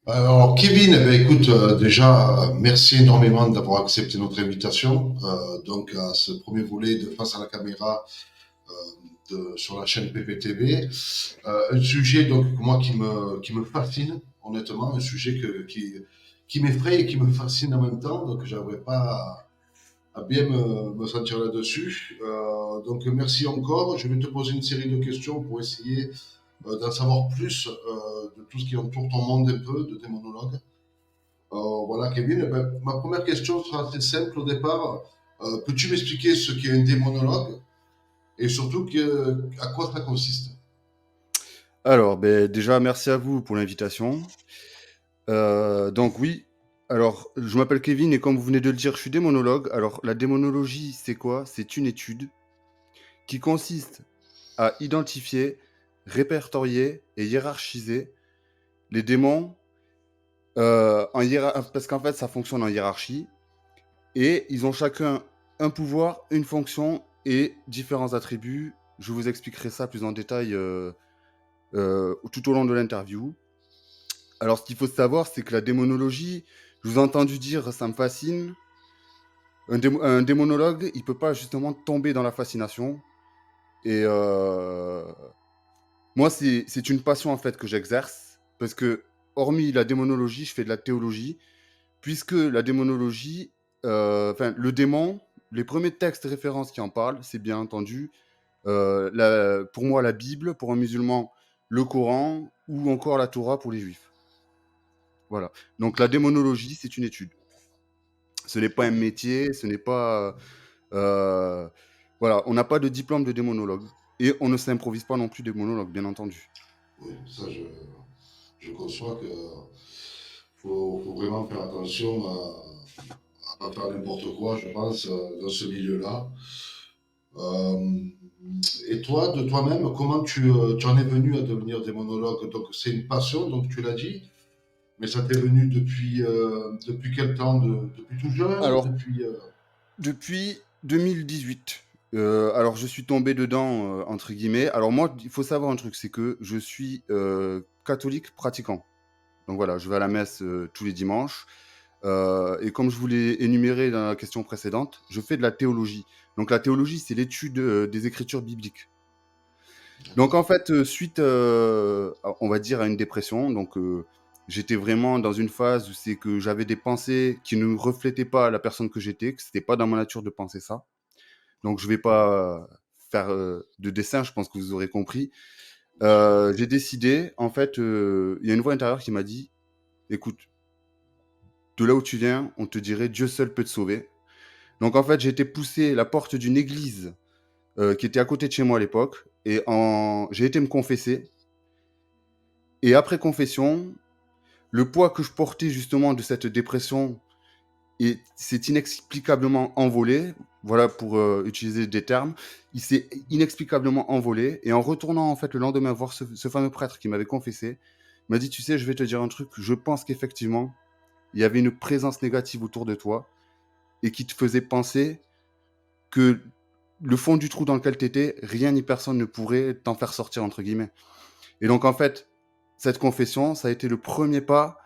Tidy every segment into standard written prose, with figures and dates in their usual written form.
Alors, Kevin, eh ben, écoute, déjà, merci énormément d'avoir accepté notre invitation. Donc, à ce premier volet de Face à la caméra sur la chaîne PPTV. Un sujet donc moi qui me fascine, honnêtement, un sujet qui m'effraie et qui me fascine en même temps. Donc, j'aimerais pas à bien me sentir là-dessus. Donc, merci encore. Je vais te poser une série de questions pour essayer d'en savoir plus de tout ce qui entoure ton monde un peu, de tes monologues. Voilà, Kevin. Eh ben, ma première question sera assez simple au départ. Peux-tu m'expliquer ce qu'est un démonologue et surtout à quoi ça consiste? Alors, ben, déjà, merci à vous pour l'invitation. Donc oui, alors je m'appelle Kevin et comme vous venez de le dire, je suis démonologue. Alors la démonologie, c'est quoi? C'est une étude qui consiste à identifier, répertorier et hiérarchiser les démons parce qu'en fait ça fonctionne en hiérarchie et ils ont chacun un pouvoir, une fonction et différents attributs. Je vous expliquerai ça plus en détail tout au long de l'interview. Alors, ce qu'il faut savoir, c'est que la démonologie, je vous ai entendu dire, ça me fascine. Un démonologue, il peut pas justement tomber dans la fascination. Et moi, c'est une passion en fait que j'exerce. Parce que, hormis la démonologie, je fais de la théologie. Puisque la démonologie, enfin, le démon, les premiers textes références qui en parlent, c'est bien entendu, pour moi, la Bible, pour un musulman, le Coran, ou encore la Torah pour les juifs. Voilà. Donc, la démonologie, c'est une étude. Ce n'est pas Très un bien. métier, ce n'est pas. Voilà, on n'a pas de diplôme de démonologue. Et on ne s'improvise pas non plus démonologue, bien entendu. Oui, ça, je conçois que faut vraiment faire attention à pas faire n'importe quoi, je pense, dans ce milieu-là. Euh, et toi, de toi-même, comment tu en es venu à devenir démonologue? Donc, c'est une passion, donc tu l'as dit, mais ça t'est venu depuis quel temps? Depuis tout jeune? Alors, depuis 2018, alors je suis tombé dedans, entre guillemets. Alors moi, il faut savoir un truc, c'est que je suis catholique pratiquant. Donc voilà, je vais à la messe tous les dimanches. Et comme je vous l'ai énuméré dans la question précédente, je fais de la théologie. Donc la théologie, c'est l'étude des écritures bibliques. Donc D'accord. en fait, suite, on va dire à une dépression, donc j'étais vraiment dans une phase où c'est que j'avais des pensées qui ne reflétaient pas la personne que j'étais, que c'était pas dans ma nature de penser ça. Donc je vais pas faire de dessin, je pense que vous aurez compris. J'ai compris. J'ai décidé, en fait, il y a une voix intérieure qui m'a dit, écoute, de là où tu viens, on te dirait Dieu seul peut te sauver. Donc en fait, j'ai été poussé la porte d'une église qui était à côté de chez moi à l'époque, et j'ai été me confesser. Et après confession, le poids que je portais justement de cette dépression s'est inexplicablement envolé. Voilà pour utiliser des termes. Il s'est inexplicablement envolé. Et en retournant en fait le lendemain voir ce fameux prêtre qui m'avait confessé, il m'a dit, tu sais, je vais te dire un truc. Je pense qu'effectivement, il y avait une présence négative autour de toi et qui te faisait penser que le fond du trou dans lequel tu étais, rien ni personne ne pourrait t'en faire sortir, entre guillemets. Et donc, en fait, cette confession, ça a été le premier pas,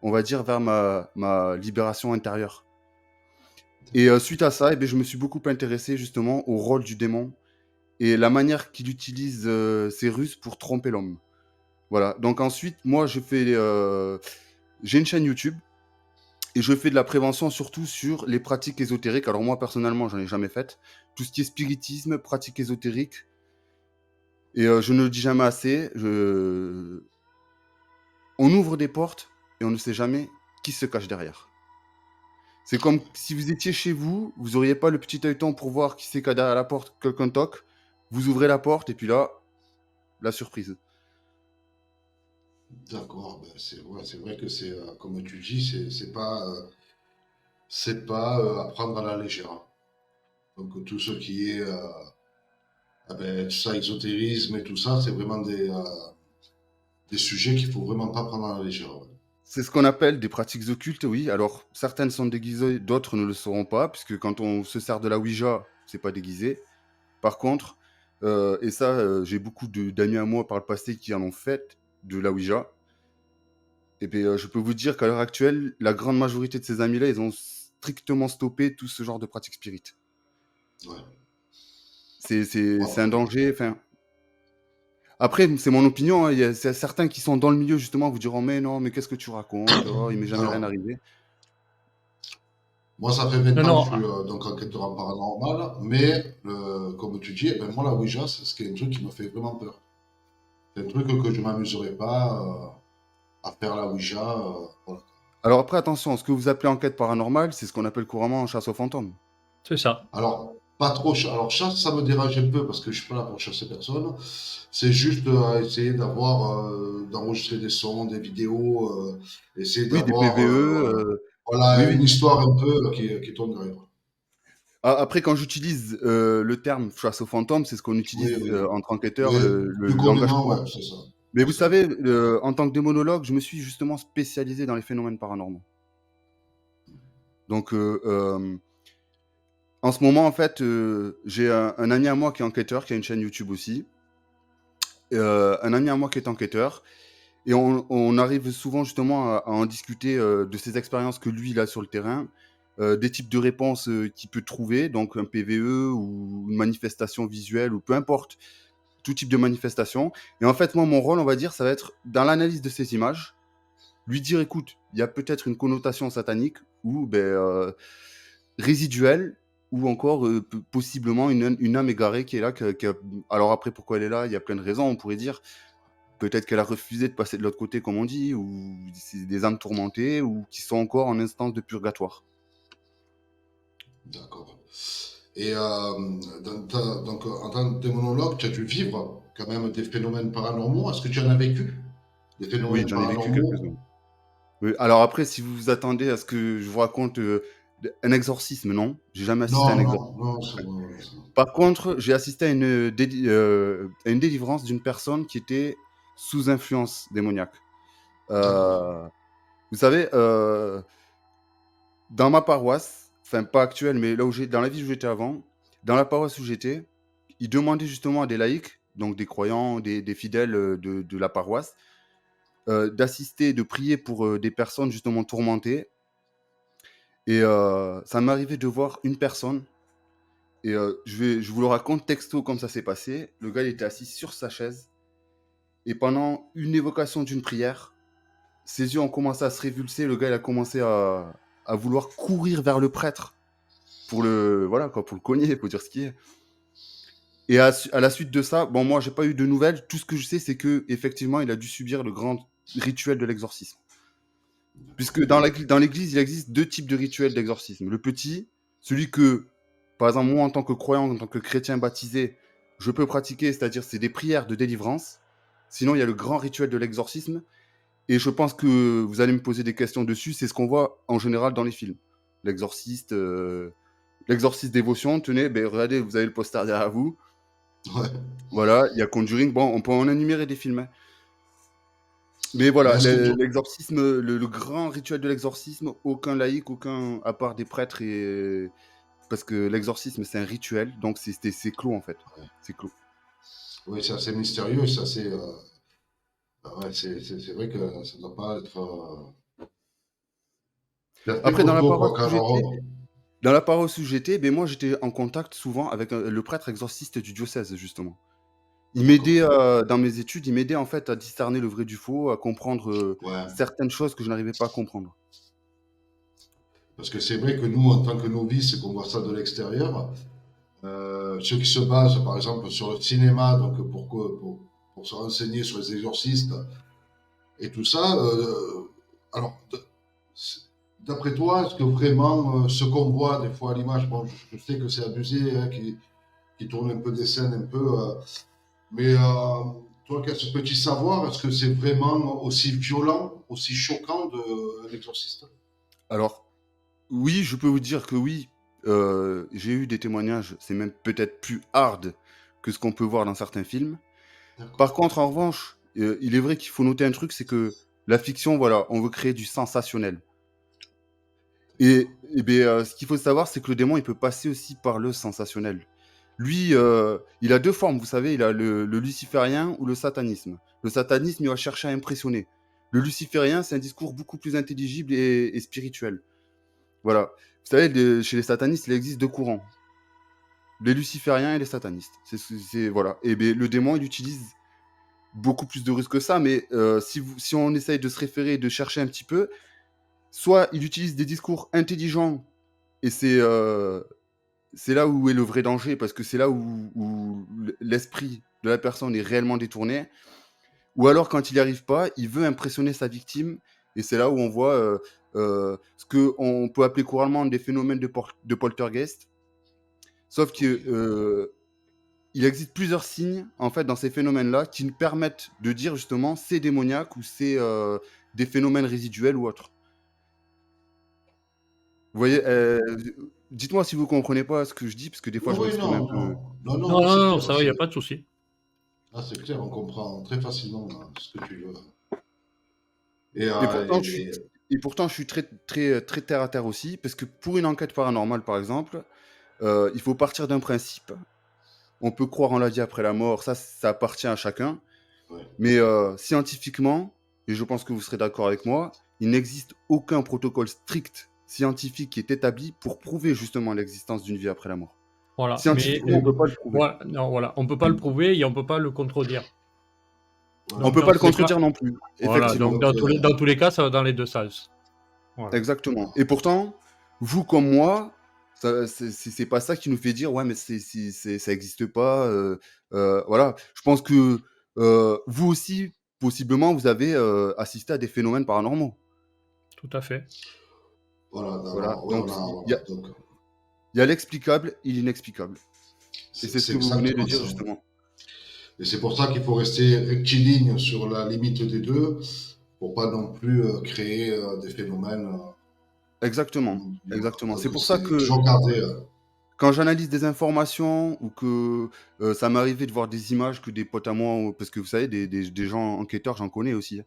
on va dire, vers ma libération intérieure. Et suite à ça, eh bien, je me suis beaucoup intéressé justement au rôle du démon et la manière qu'il utilise ses ruses pour tromper l'homme. Voilà. Donc ensuite, moi, j'ai une chaîne YouTube et je fais de la prévention surtout sur les pratiques ésotériques. Alors moi, personnellement, j'en ai jamais fait. Tout ce qui est spiritisme, pratiques ésotériques. Et je ne le dis jamais assez. On ouvre des portes et on ne sait jamais qui se cache derrière. C'est comme si vous étiez chez vous, vous auriez pas le petit œilleton pour voir qui c'est qu'il y a derrière la porte, quelqu'un toque, vous ouvrez la porte et puis là, la surprise. D'accord, ben c'est vrai que comme tu dis, c'est pas à prendre à la légère. Donc tout ce qui est tout ça, ésotérisme et tout ça, c'est vraiment des sujets qu'il faut vraiment pas prendre à la légère. Ouais. C'est ce qu'on appelle des pratiques occultes, oui. Alors, certaines sont déguisées, d'autres ne le seront pas, puisque quand on se sert de la Ouija, c'est pas déguisé. Par contre, et ça, j'ai beaucoup d'amis à moi par le passé qui en ont fait de la Ouija. Et puis, je peux vous dire qu'à l'heure actuelle, la grande majorité de ces amis-là, ils ont strictement stoppé tout ce genre de pratique spirit. Ouais. C'est un Bon, danger. Enfin, après, c'est mon opinion. Hein, c'est certains qui sont dans le milieu, justement, vous diront, mais non, mais qu'est-ce que tu racontes? Oh, il m'est jamais rien alors, arrivé. moi, ça fait 20 Non, ans que non. je suis donc enquêteur en paranormal, mais comme tu dis, eh ben, moi, la Ouija, c'est ce qui est un truc qui me fait vraiment peur. C'est un truc que je m'amuserais pas à faire la Ouija. Voilà. Alors après, attention, ce que vous appelez enquête paranormale, c'est ce qu'on appelle couramment chasse aux fantômes. C'est ça. Alors, pas trop. Alors, chasse, ça me dérange un peu parce que je suis pas là pour chasser personne. C'est juste essayer d'enregistrer des sons, des vidéos, essayer Oui, des d'avoir, PVE. Oui, voilà, une oui. histoire un peu qui tourne derrière. Après, quand j'utilise le terme chasse aux fantômes, c'est ce qu'on Oui, utilise oui. entre enquêteurs, Oui, le plus langage communément, courant. ouais, c'est ça. Mais vous C'est ça. savez, en tant que démonologue, je me suis justement spécialisé dans les phénomènes paranormaux. Donc, en ce moment, en fait, j'ai un ami à moi qui est enquêteur, qui a une chaîne YouTube aussi. Un ami à moi qui est enquêteur. Et on arrive souvent justement à en discuter de ses expériences que lui, il a sur le terrain, des types de réponses qu'il peut trouver, donc un PVE ou une manifestation visuelle ou peu importe, tout type de manifestation. Et en fait, moi, mon rôle, on va dire, ça va être dans l'analyse de ces images, lui dire, écoute, il y a peut-être une connotation satanique ou résiduelle ou encore possiblement une âme égarée qui est là. Alors après, pourquoi elle est là? Il y a plein de raisons, on pourrait dire. Peut-être qu'elle a refusé de passer de l'autre côté, comme on dit, ou c'est des âmes tourmentées, ou qui sont encore en instance de purgatoire. D'accord. Et donc, en tant que démonologue, tu as dû vivre quand même des phénomènes paranormaux. Est-ce que tu en as vécu? Des Oui, phénomènes j'en ai vécu paranormaux? quelques-uns. Oui, alors après, si vous vous attendez à ce que je vous raconte un exorcisme, non, j'ai jamais assisté à un Non, exorcisme. non, non, c'est bon. Par contre, j'ai assisté à une délivrance d'une personne qui était sous influence démoniaque. D'accord. Euh, Vous savez, dans ma paroisse, enfin pas actuelle, mais là où dans la ville où j'étais avant, dans la paroisse où j'étais, ils demandaient justement à des laïcs, donc des croyants, des fidèles de la paroisse, d'assister, de prier pour des personnes justement tourmentées. Et ça m'est arrivé de voir une personne, et je vous le raconte texto comme ça s'est passé. Le gars il était assis sur sa chaise, et pendant une évocation d'une prière, ses yeux ont commencé à se révulser. Le gars il a commencé à vouloir courir vers le prêtre pour voilà, quoi, pour le cogner, pour dire ce qui est. Et à la suite de ça, bon, moi, j'ai pas eu de nouvelles. Tout ce que je sais, c'est que effectivement, il a dû subir le grand rituel de l'exorcisme. Puisque dans l'église, il existe deux types de rituels d'exorcisme. Le petit, celui que, par exemple, moi, en tant que croyant, en tant que chrétien baptisé, je peux pratiquer, c'est-à-dire c'est des prières de délivrance. Sinon, il y a le grand rituel de l'exorcisme. Et je pense que vous allez me poser des questions dessus. C'est ce qu'on voit en général dans les films. L'exorciste, l'exorciste dévotion. Tenez, ben, regardez, vous avez le poster derrière vous. Ouais. Voilà, il y a Conjuring. Bon, on peut en énumérer des films. Hein. Mais Mais voilà, est-ce que l'exorcisme, le grand rituel de l'exorcisme, aucun laïc, aucun, à part des prêtres et. Parce que l'exorcisme, c'est un rituel, donc c'est clos en fait. C'est clos. Oui, c'est assez mystérieux, c'est assez. Ouais, c'est vrai que ça ne doit pas être. C'est assez Après, costaud, quoi. Quand dans la paroisse où j'étais, ben moi j'étais en contact souvent avec le prêtre exorciste du diocèse, justement. Il m'aidait D'accord. dans mes études, il m'aidait en fait à discerner le vrai du faux, à comprendre Ouais. certaines choses que je n'arrivais pas à comprendre. Parce que c'est vrai que nous, en tant que novices, qu'on voit ça de l'extérieur, ceux qui se basent, par exemple, sur le cinéma, donc pour se renseigner sur les exorcistes et tout ça, alors, d'après toi, est-ce que vraiment ce qu'on voit des fois à l'image, bon, je sais que c'est abusé, hein, qui tourne un peu des scènes, un peu, mais toi qui as ce petit savoir, est-ce que c'est vraiment aussi violent, aussi choquant d'un exorciste? Alors, oui, je peux vous dire que oui, j'ai eu des témoignages, c'est même peut-être plus hard que ce qu'on peut voir dans certains films. Par D'accord. contre, en revanche, il est vrai qu'il faut noter un truc, c'est que la fiction, voilà, on veut créer du sensationnel. Et ben, ce qu'il faut savoir, c'est que le démon, il peut passer aussi par le sensationnel. Lui, il a deux formes, vous savez, il a le luciférien ou le satanisme. Le satanisme, il va chercher à impressionner. Le luciférien, c'est un discours beaucoup plus intelligible et spirituel. Voilà. Vous savez, chez les satanistes, il existe deux courants. Les lucifériens et les satanistes. Voilà. Et bien, le démon, il utilise beaucoup plus de russes que ça, mais si on essaye de se référer, de chercher un petit peu, soit il utilise des discours intelligents, et c'est là où est le vrai danger, parce que c'est là où l'esprit de la personne est réellement détourné, ou alors quand il n'y arrive pas, il veut impressionner sa victime, et c'est là où on voit ce qu'on peut appeler couramment des phénomènes de poltergeist, sauf que Ok. il existe plusieurs signes en fait dans ces phénomènes-là qui nous permettent de dire justement c'est démoniaque ou c'est des phénomènes résiduels ou autres. Vous voyez, Ok. dites-moi si vous comprenez pas ce que je dis, parce que des fois Oui, je oui, m'exprime un non, peu. non. Non, non, Non, non, non, c'est non, clair. ça va, il n'y a pas de souci. C'est clair, on comprend très facilement ce que tu veux. Et, Et euh, pourtant, je suis, et- et pourtant, je suis très, très, très terre à terre aussi, parce que pour une enquête paranormale, par exemple, il faut partir d'un principe. On peut croire en la vie après la mort, ça appartient à chacun. ouais. Mais scientifiquement, et je pense que vous serez d'accord avec moi, il n'existe aucun protocole strict scientifique qui est établi pour prouver justement l'existence d'une vie après la mort. Voilà. Mais Scientifiquement, on ne peut pas le prouver. voilà, non, voilà, on peut pas le prouver et on peut pas le contredire. On ne Donc Voilà. peut dans pas le tous les cas, contredire non plus, voilà, effectivement. donc Donc, dans tous les cas, ça va dans les deux sens. Voilà. Exactement. Et pourtant, vous comme moi, c'est pas ça qui nous fait dire ouais mais ça existe pas. Voilà. Je pense que vous aussi, possiblement, vous avez assisté à des phénomènes paranormaux. Tout à fait. voilà, Voilà. d'abord, ouais, Donc voilà. Donc, il y a l'explicable et l'inexplicable. Et c'est ce c'est que vous venez de exactement dire ça. justement. Et c'est pour ça qu'il faut rester rectiligne sur la limite des deux, pour pas non plus créer des phénomènes. Exactement. Comment dire, Exactement. C'est pour ça c'est que toujours garder. quand j'analyse des informations ou que ça m'est arrivé de voir des images que des potes à moi, parce que vous savez, des gens enquêteurs, j'en connais aussi.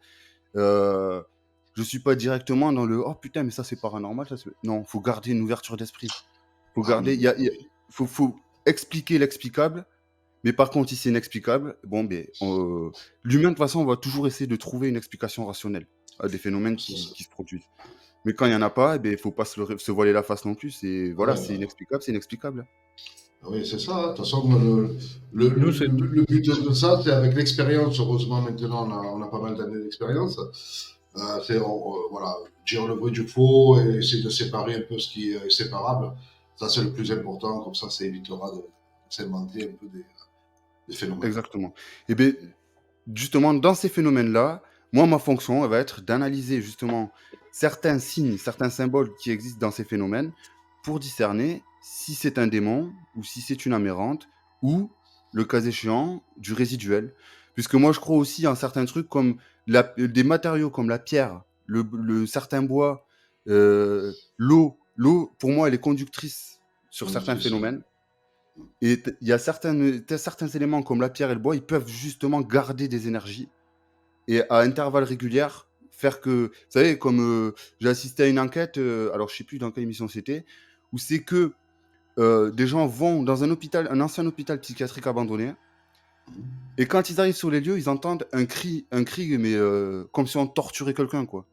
Euh, je suis pas directement dans le oh putain mais ça c'est paranormal non, faut garder une ouverture d'esprit, faut Ah garder oui, oui. faut expliquer l'explicable, mais par contre si c'est inexplicable, bon ben l'humain de toute façon va toujours essayer de trouver une explication rationnelle à des phénomènes Ça, qui se produisent, mais quand il y en a pas, eh ben faut pas se voiler la face non plus, c'est voilà, ouais, c'est inexplicable, c'est inexplicable. oui, c'est ça. Hein. De toute façon, Nous, c'est le but de ça, c'est avec l'expérience. Heureusement, maintenant, on a pas mal d'années d'expérience. Voilà, dire le vrai du faux et essayer de séparer un peu ce qui est séparable. Ça, c'est le plus important. Comme ça évitera de s'inventer un peu des phénomènes. Exactement. Et ben justement, dans ces phénomènes-là, moi, ma fonction, elle va être d'analyser justement certains signes, certains symboles qui existent dans ces phénomènes pour discerner si c'est un démon ou si c'est une amérante ou, le cas échéant, du résiduel. Puisque moi, je crois aussi en certains trucs comme des matériaux comme la pierre, certains bois, l'eau. L'eau, pour moi, elle est conductrice sur certains Conductrice, ouais. phénomènes. Et il y a certains éléments comme la pierre et le bois, ils peuvent justement garder des énergies et à intervalles réguliers faire que, vous savez, comme j'ai assisté à une enquête, alors je sais plus dans quelle émission c'était, où c'est que des gens vont dans un hôpital, un ancien hôpital psychiatrique abandonné, et quand ils arrivent sur les lieux, ils entendent un cri, mais comme si on torturait quelqu'un, quoi.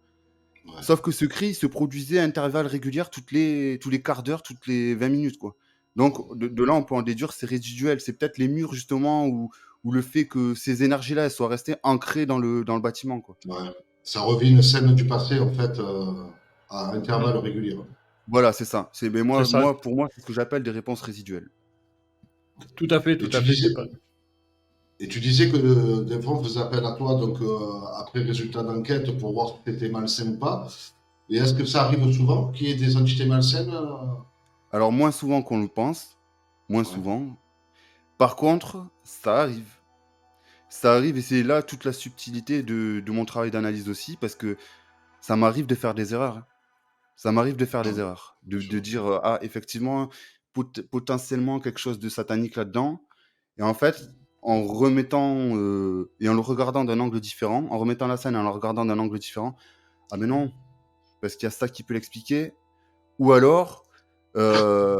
Ouais. Sauf que ce cri se produisait à intervalles réguliers tous les quarts d'heure, toutes les 20 minutes, quoi. Donc, de là, on peut en déduire, c'est résiduel. C'est peut-être les murs, justement, ou le fait que ces énergies-là, elles soient restées ancrées dans le bâtiment, quoi. Ouais. Ça revit une scène du passé, en fait, à mm, intervalles réguliers. Voilà, c'est ça. Mais c'est ça. pour moi, c'est ce que j'appelle des réponses résiduelles. Tout à fait, Et tout tu à fait. disais, C'est pas. et tu disais que des fois, on faisait appel à toi, donc après résultat d'enquête, pour voir si c'était malsain ou pas. Et est-ce que ça arrive souvent qu'il y ait des entités malsaines Alors, moins souvent qu'on le pense, moins Ouais. souvent. Par contre, ça arrive. Ça arrive, et c'est là toute la subtilité de mon travail d'analyse aussi, parce que ça m'arrive de faire des erreurs, hein. Ça m'arrive de faire Ah des oui, erreurs, bien de sûr. dire ah, effectivement, potentiellement quelque chose de satanique là-dedans. Et en fait, en remettant et en le regardant d'un angle différent, en remettant la scène et en la regardant d'un angle différent, ah mais non, parce qu'il y a ça qui peut l'expliquer. Ou alors, euh,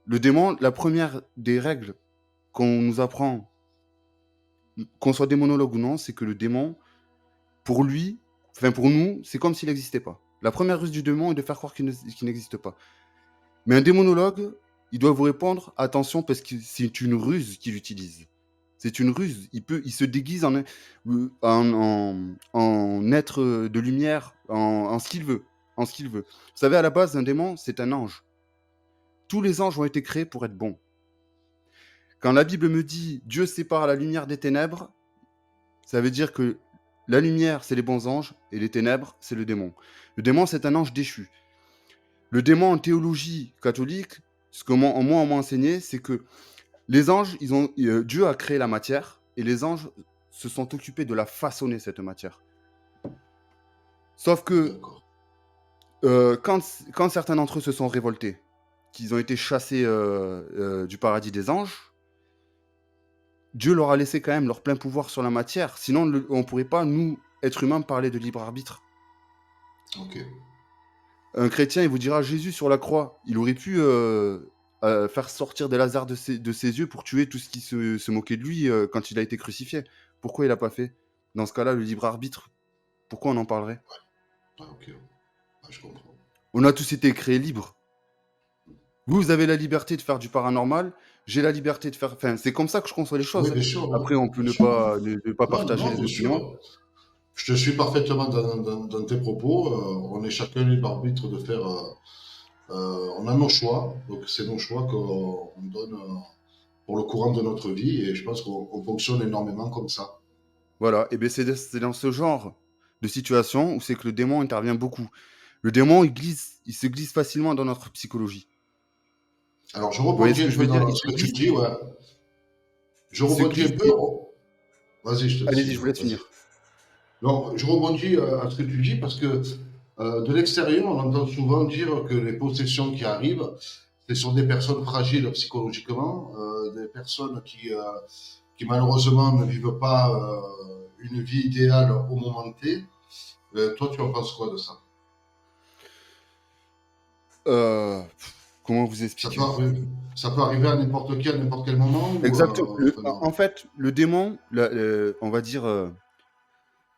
le démon, la première des règles qu'on nous apprend, qu'on soit démonologue ou non, c'est que le démon, pour lui, Enfin, pour nous, c'est comme s'il n'existait pas. La première ruse du démon est de faire croire qu'il n'existe pas. Mais un démonologue, il doit vous répondre, attention, parce que c'est une ruse qu'il utilise. C'est une ruse. Il se déguise en être de lumière, en ce qu'il veut. En ce qu'il veut. Vous savez, à la base, un démon, c'est un ange. Tous les anges ont été créés pour être bons. Quand la Bible me dit « Dieu sépare la lumière des ténèbres », ça veut dire que la lumière, c'est les bons anges, et les ténèbres, c'est le démon. Le démon, c'est un ange déchu. Le démon en théologie catholique, ce que moi, on m'a enseigné, c'est que les anges, Dieu a créé la matière, et les anges se sont occupés de la façonner, cette matière. Sauf que quand certains d'entre eux se sont révoltés, qu'ils ont été chassés du paradis des anges, Dieu leur a laissé quand même leur plein pouvoir sur la matière. Sinon, on ne pourrait pas, nous, êtres humains, parler de libre arbitre. Ok. Un chrétien, il vous dira, Jésus sur la croix, il aurait pu faire sortir des lasers de ses yeux pour tuer tout ce qui se moquait de lui quand il a été crucifié. Pourquoi il n'a pas fait? Dans ce cas-là, le libre arbitre, pourquoi on en parlerait? Ah, ok. Ah, je comprends. On a tous été créés libres. Vous avez la liberté de faire du paranormal, j'ai la liberté de faire... Enfin, c'est comme ça que je conçois les choses. Oui, bien sûr. Après, on peut ne pas partager les bien opinions. sûr. Je te suis parfaitement dans tes propos. On est chacun libre arbitre de faire. On a nos choix, donc c'est nos choix qu'on donne pour le courant de notre vie, et je pense qu'on fonctionne énormément comme ça. Voilà, et bien c'est dans ce genre de situation où c'est que le démon intervient beaucoup. Le démon, il se glisse facilement dans notre psychologie. Alors, je Vous voyez ce rebondis que un je peu veux dire? dans ce que tu dis, ouais. Je Il se rebondis un glisse. peu. Vas-y, je te Allez-y, laisse. je vous laisse Vas-y. finir. Non, je rebondis à ce que tu dis parce que de l'extérieur, on entend souvent dire que les possessions qui arrivent, ce sont des personnes fragiles psychologiquement, des personnes qui malheureusement ne vivent pas une vie idéale au moment T. Toi, tu en penses quoi de ça? Comment vous Ça expliquer? peut arriver, ça peut arriver à n'importe qui, à n'importe quel moment ou, Exactement. enfin, En fait, le démon, on va dire,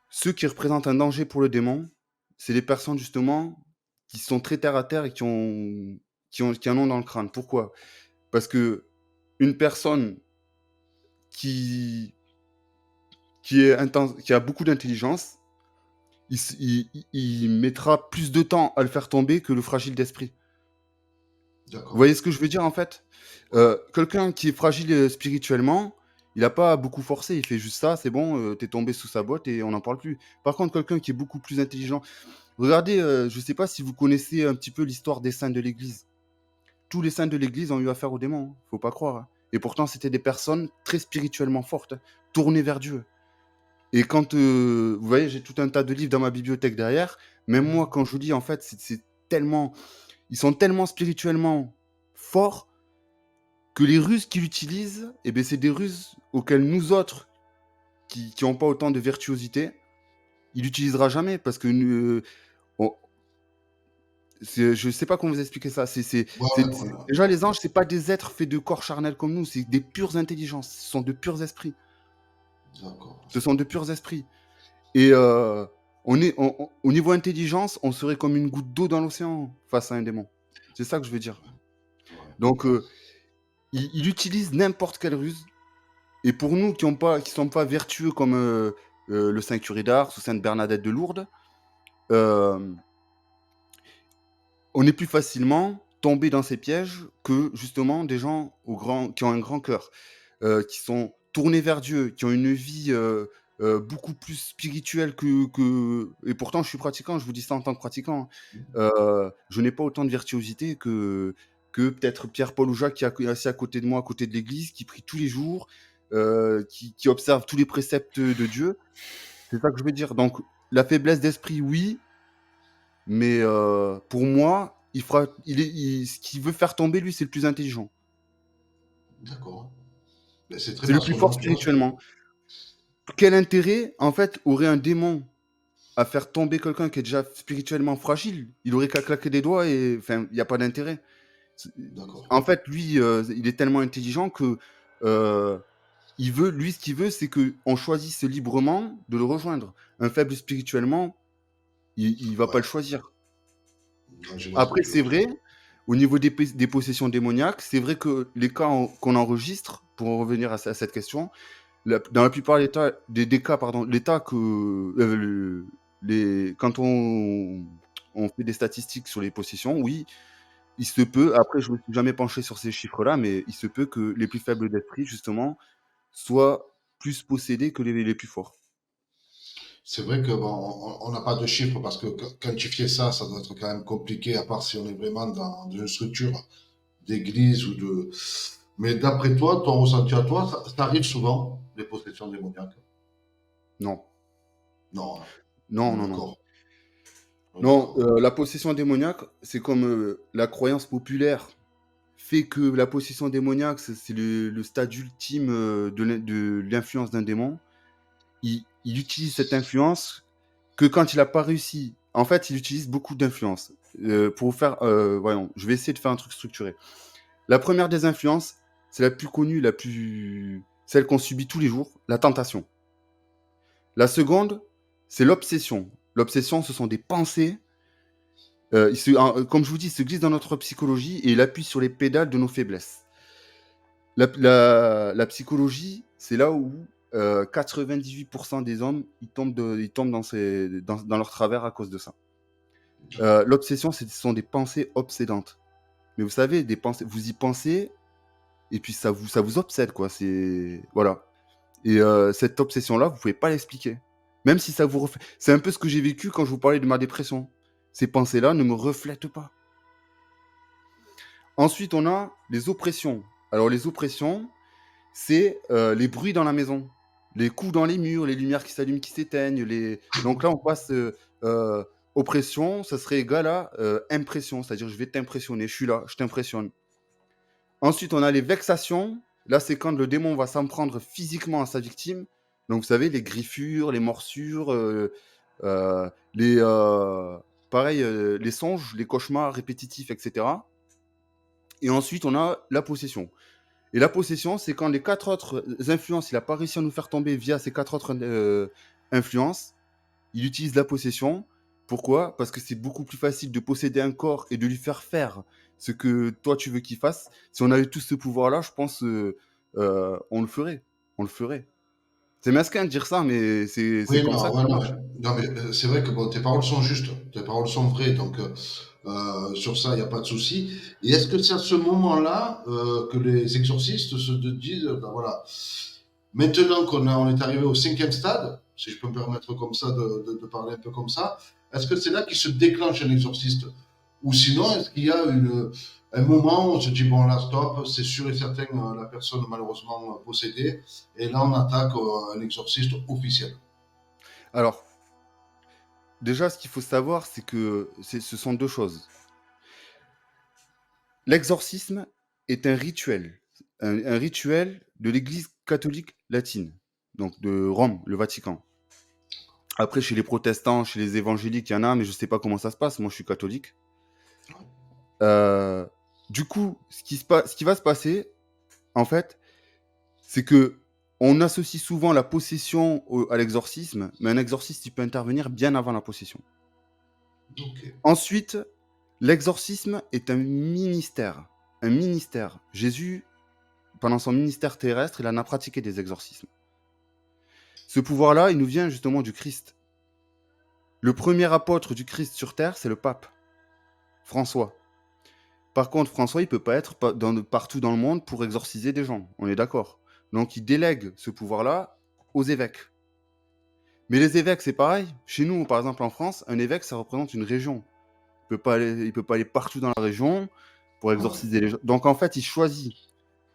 ceux qui représentent un danger pour le démon, c'est les personnes justement qui sont très terre à terre et qui en ont dans le crâne. Pourquoi? Parce que une personne qui qui a beaucoup d'intelligence, il mettra plus de temps à le faire tomber que le fragile d'esprit. Vous d'accord. voyez ce que je veux dire en fait? Quelqu'un qui est fragile spirituellement, il n'a pas beaucoup forcé, il fait juste ça, c'est bon, t'es tombé sous sa botte et on n'en parle plus. Par contre, quelqu'un qui est beaucoup plus intelligent, regardez, je ne sais pas si vous connaissez un petit peu l'histoire des saints de l'Église. Tous les saints de l'Église ont eu affaire aux démons, hein, faut pas croire, hein. Et pourtant, c'était des personnes très spirituellement fortes, hein, tournées vers Dieu. Et quand, vous voyez, j'ai tout un tas de livres dans ma bibliothèque derrière. Même moi, quand je vous dis, en fait, c'est tellement... Ils sont tellement spirituellement forts que les ruses qu'il utilise, eh ben, c'est des ruses auxquelles nous autres, qui n'ont pas autant de virtuosité, il n'utilisera jamais parce que je sais pas comment vous expliquer ça. Déjà, les anges, c'est pas des êtres faits de corps charnels comme nous, c'est des pures intelligences, ce sont de purs esprits. D'accord. Ce sont de purs esprits. Et au niveau intelligence, on serait comme une goutte d'eau dans l'océan face à un démon. C'est ça que je veux dire. Donc, il utilise n'importe quelle ruse. Et pour nous qui sont pas vertueux comme le Saint Curé d'Ars ou Sainte Bernadette de Lourdes, on est plus facilement tombé dans ces pièges que justement des gens qui ont un grand cœur, qui sont tournés vers Dieu, qui ont une vie beaucoup plus spirituelle que... Et pourtant, je suis pratiquant, je vous dis ça en tant que pratiquant. Je n'ai pas autant de virtuosité que peut-être Pierre-Paul ou Jacques qui est assis à côté de moi, à côté de l'église, qui prie tous les jours, qui observe tous les préceptes de Dieu. C'est ça que je veux dire. Donc, la faiblesse d'esprit, oui, mais pour moi, ce qu'il veut faire tomber, lui, c'est le plus intelligent. D'accord. Mais c'est très C'est le plus fort passionnant, tu vois. spirituellement. Quel intérêt, en fait, aurait un démon à faire tomber quelqu'un qui est déjà spirituellement fragile? Il aurait qu'à claquer des doigts et... Enfin, il n'y a pas d'intérêt. D'accord. En fait, lui, il est tellement intelligent que... lui, ce qu'il veut, c'est qu'on choisisse librement de le rejoindre. Un faible spirituellement, il va pas Ouais, le choisir. non, je vois ce que Après, tu veux c'est dire. vrai, au niveau des possessions démoniaques, c'est vrai que les cas qu'on enregistre, pour en revenir à cette question, dans la plupart des cas, pardon, l'état que quand on fait des statistiques sur les possessions, oui, il se peut, après je me suis jamais penché sur ces chiffres-là, mais il se peut que les plus faibles d'esprit, justement, soient plus possédés que les plus forts. C'est vrai que bon, on n'a pas de chiffres parce que quantifier ça, ça doit être quand même compliqué, à part si on est vraiment dans une structure d'église ou de. Mais d'après toi, ton ressenti à toi, ça arrive souvent, les possessions démoniaques? Non, Non, hein. On non, est non, non. d'accord. On est Non, d'accord. la possession démoniaque, c'est comme la croyance populaire fait que la possession démoniaque, c'est le stade ultime de l'influence d'un démon. Il utilise cette influence que quand il n'a pas réussi. En fait, il utilise beaucoup d'influences. Pour vous faire, voyons, je vais essayer de faire un truc structuré. La première des influences, c'est la plus connue, celle qu'on subit tous les jours, la tentation. La seconde, c'est l'obsession. L'obsession, ce sont des pensées. Comme je vous dis, il se glisse dans notre psychologie et il appuie sur les pédales de nos faiblesses. La psychologie, c'est là où 98% des hommes ils tombent dans leur travers à cause de ça. L'obsession, ce sont des pensées obsédantes. Mais vous savez, des pensées, vous y pensez et puis ça vous obsède, quoi. Voilà. Et cette obsession-là, vous pouvez pas l'expliquer. Même si ça vous reflète. C'est un peu ce que j'ai vécu quand je vous parlais de ma dépression. Ces pensées-là ne me reflètent pas. Ensuite, on a les oppressions. Alors, les oppressions, c'est les bruits dans la maison, les coups dans les murs, les lumières qui s'allument, qui s'éteignent. Donc là, on passe euh, oppression, ça serait égal à impression, c'est-à-dire je vais t'impressionner, je suis là, je t'impressionne. Ensuite, on a les vexations. Là, c'est quand le démon va s'en prendre physiquement à sa victime. Donc, vous savez, les griffures, les morsures, euh, les, euh, pareil, les songes, les cauchemars répétitifs, etc. Et ensuite, on a la possession. Et la possession, c'est quand les 4 autres influences, il n'a pas réussi à nous faire tomber via ces 4 autres influences, il utilise la possession. Pourquoi? Parce que c'est beaucoup plus facile de posséder un corps et de lui faire ce que toi tu veux qu'il fasse. Si on avait tous ce pouvoir-là, je pense on le ferait. On le ferait. C'est mesquin de dire ça, mais c'est Oui, comme ça non, que ouais, ça non, marche. non, mais c'est vrai que bon, tes paroles sont justes, tes paroles sont vraies, donc sur ça, il n'y a pas de souci. Et est-ce que c'est à ce moment-là que les exorcistes se disent, ben voilà, maintenant on est arrivé au cinquième stade, si je peux me permettre comme ça de parler un peu comme ça, est-ce que c'est là qu'il se déclenche un exorciste? Ou sinon, est-ce qu'il y a un moment où on se dit, bon là, stop, c'est sûr et certain, la personne malheureusement possédée, et là on attaque un exorciste officiel? Alors, déjà, ce qu'il faut savoir, c'est que ce sont deux choses. L'exorcisme est un rituel. Un rituel de l'Église catholique latine, donc de Rome, le Vatican. Après, chez les protestants, chez les évangéliques, il y en a, mais je ne sais pas comment ça se passe. Moi, je suis catholique. Euh, du coup, ce qui va se passer, en fait, c'est que on associe souvent la possession à l'exorcisme, mais un exorciste, il peut intervenir bien avant la possession. Ok. Ensuite, l'exorcisme est un ministère. Un ministère. Jésus, pendant son ministère terrestre, il en a pratiqué des exorcismes. Ce pouvoir-là, il nous vient justement du Christ. Le premier apôtre du Christ sur terre, c'est le pape, François. Par contre, François, il ne peut pas être partout dans le monde pour exorciser des gens. On est d'accord. Donc, il délègue ce pouvoir-là aux évêques. Mais les évêques, c'est pareil. Chez nous, par exemple, en France, un évêque, ça représente une région. Il ne peut pas aller partout dans la région pour Ouais. exorciser les gens. Donc, en fait, il choisit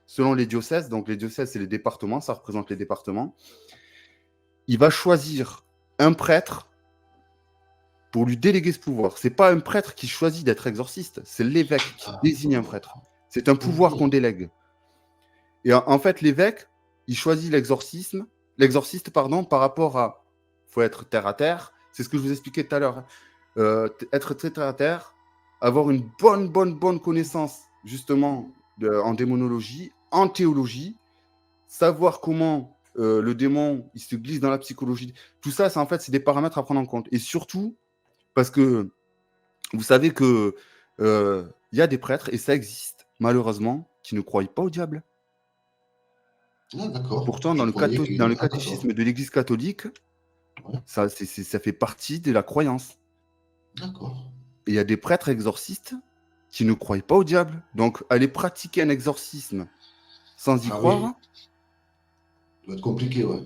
selon les diocèses. Donc, les diocèses, c'est les départements. Ça représente les départements. Il va choisir un prêtre pour lui déléguer ce pouvoir. C'est pas un prêtre qui choisit d'être exorciste, c'est l'évêque qui désigne un prêtre. C'est un pouvoir qu'on délègue. Et en fait, l'évêque, il choisit l'exorciste, pardon, par rapport à, faut être terre à terre. C'est ce que je vous expliquais tout à l'heure. Être très terre à terre, avoir une bonne connaissance justement en démonologie, en théologie, savoir comment le démon il se glisse dans la psychologie. Tout ça, c'est en fait, c'est des paramètres à prendre en compte. Et surtout, Parce que vous savez que il y a des prêtres, et ça existe, malheureusement, qui ne croient pas au diable. Ah, d'accord. Pourtant, Je dans le croyais qu'il... Ah, d'accord. catéchisme de l'Église catholique, Ouais, ça fait partie de la croyance. d'accord. Et il y a des prêtres exorcistes qui ne croient pas au diable. Donc, aller pratiquer un exorcisme sans y Ah croire, oui, ça doit être compliqué, ouais.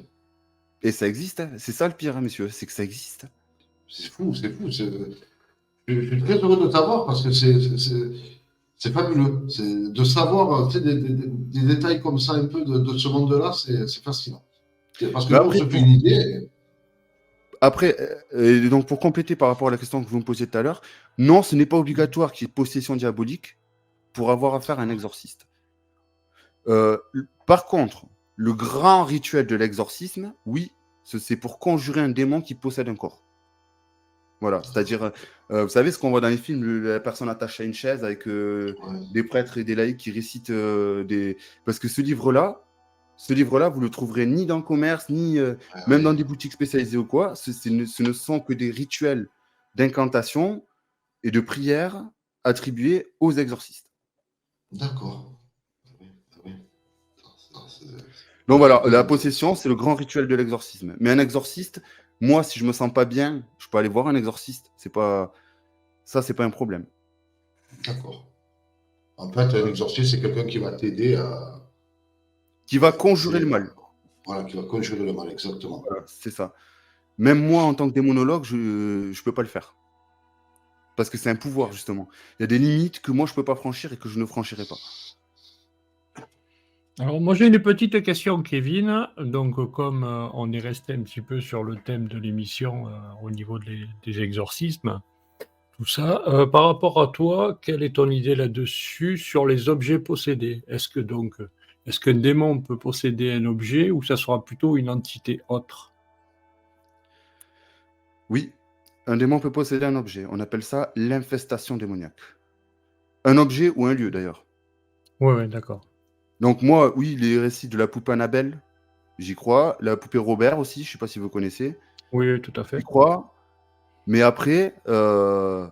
et ça existe, hein. C'est ça le pire, hein, messieurs, c'est que ça existe. C'est fou, c'est fou. Je suis très heureux de t'avoir parce que c'est fabuleux. C'est de savoir, tu sais, des détails comme ça un peu de ce monde-là, c'est fascinant. Parce que Mais nous, on se fait une idée. après, et donc pour compléter par rapport à la question que vous me posiez tout à l'heure, non, ce n'est pas obligatoire qu'il y ait possession diabolique pour avoir affaire à un exorciste. Par contre, le grand rituel de l'exorcisme, oui, c'est pour conjurer un démon qui possède un corps. Voilà, c'est-à-dire, vous savez ce qu'on voit dans les films, la personne attachée à une chaise avec Ouais. des prêtres et des laïcs qui récitent des... Parce que ce livre-là, vous le trouverez ni dans le commerce, ni même dans des boutiques spécialisées ou quoi. Ce ne sont que des rituels d'incantation et de prière attribués aux exorcistes. D'accord. Oui, oui. Donc voilà, la possession, c'est le grand rituel de l'exorcisme. Mais un exorciste, moi, si je me sens pas bien, je peux aller voir un exorciste. C'est pas un problème. D'accord. En fait, un exorciste, c'est quelqu'un qui va t'aider à... Qui va conjurer le mal. Voilà, qui va conjurer le mal, exactement. Voilà, c'est ça. Même moi, en tant que démonologue, je peux pas le faire. Parce que c'est un pouvoir, justement. Il y a des limites que moi, je peux pas franchir et que je ne franchirai pas. Alors, moi, j'ai une petite question, Kevin. Donc, comme on est resté un petit peu sur le thème de l'émission au niveau des exorcismes, tout ça, par rapport à toi, quelle est ton idée là-dessus sur les objets possédés? Est-ce qu'un démon peut posséder un objet ou ça sera plutôt une entité autre? Oui, un démon peut posséder un objet. On appelle ça l'infestation démoniaque. Un objet ou un lieu, d'ailleurs. Ouais, d'accord. Donc moi, oui, les récits de la poupée Annabelle, j'y crois. La poupée Robert aussi, je sais pas si vous connaissez. Oui, tout à J'y fait. crois. Mais après, il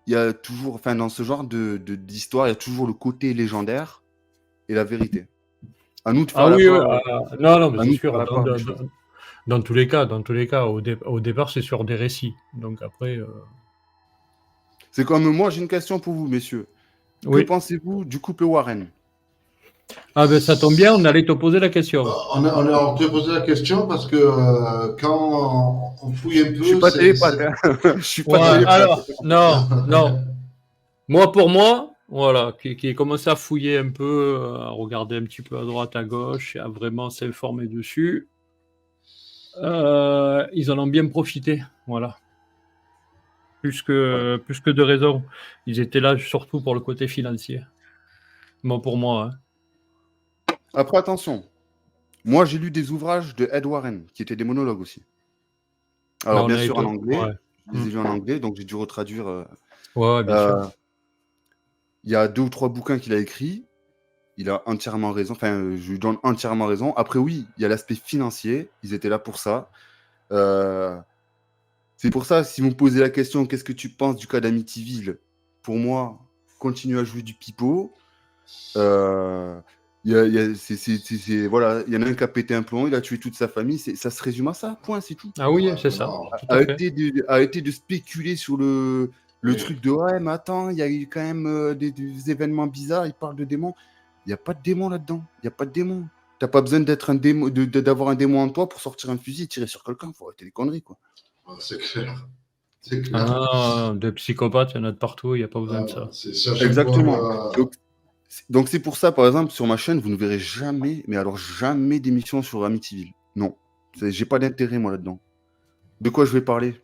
y a toujours, enfin, dans ce genre d'histoire, il y a toujours le côté légendaire et la vérité. À nous de faire Ah la oui, part, non, mais à c'est nous de faire sûr. la part des choses. Dans tous les cas, au départ, c'est sur des récits. Donc après, C'est comme moi, j'ai une question pour vous, messieurs. Que oui. pensez-vous du couple Warren? Ah ben ça tombe bien, on allait te poser la question. On te posé la question parce que quand on fouille un peu... Je suis pas télépathe, hein. Je suis pas Ouais, télépathe. alors, non. Moi, pour moi, voilà, qui ai commencé à fouiller un peu, à regarder un petit peu à droite, à gauche, et à vraiment s'informer dessus, ils en ont bien profité, voilà. Plus que de raison. Ils étaient là surtout pour le côté financier. Bon, pour moi, hein. Après, attention. Moi, j'ai lu des ouvrages de Ed Warren, qui étaient des monologues aussi. Alors, Non, bien on a sûr, été... en anglais. Ouais. Je les ai lus en anglais, donc j'ai dû retraduire. Ouais, bien sûr. Il y a 2 ou 3 bouquins qu'il a écrits. Il a entièrement raison. Enfin, je lui donne entièrement raison. Après, oui, il y a l'aspect financier. Ils étaient là pour ça. C'est pour ça, si vous me posez la question, qu'est-ce que tu penses du cas d'Amityville? Pour moi, continue à jouer du pipeau. Voilà, il y en a un qui a pété un plomb, il a tué toute sa famille. Ça se résume à ça, point, c'est tout. Ah oui, c'est ça. Tout à fait. Arrêtez de spéculer sur le truc de ouais, mais attends, il y a eu quand même des événements bizarres, il parle de démons. Il n'y a pas de démon là-dedans. Il n'y a pas de démon. T'as pas besoin d'être un démon, d'avoir un démon en toi pour sortir un fusil et tirer sur quelqu'un. Faut arrêter les conneries, quoi. Ouais, c'est clair. C'est clair. Ah, des psychopathes, il y en a de partout, il n'y a pas besoin de ça. Exactement. Donc c'est pour ça, par exemple, sur ma chaîne, vous ne verrez jamais, mais alors jamais d'émission sur Amityville. Non. J'ai pas d'intérêt, moi, là-dedans. De quoi je vais parler?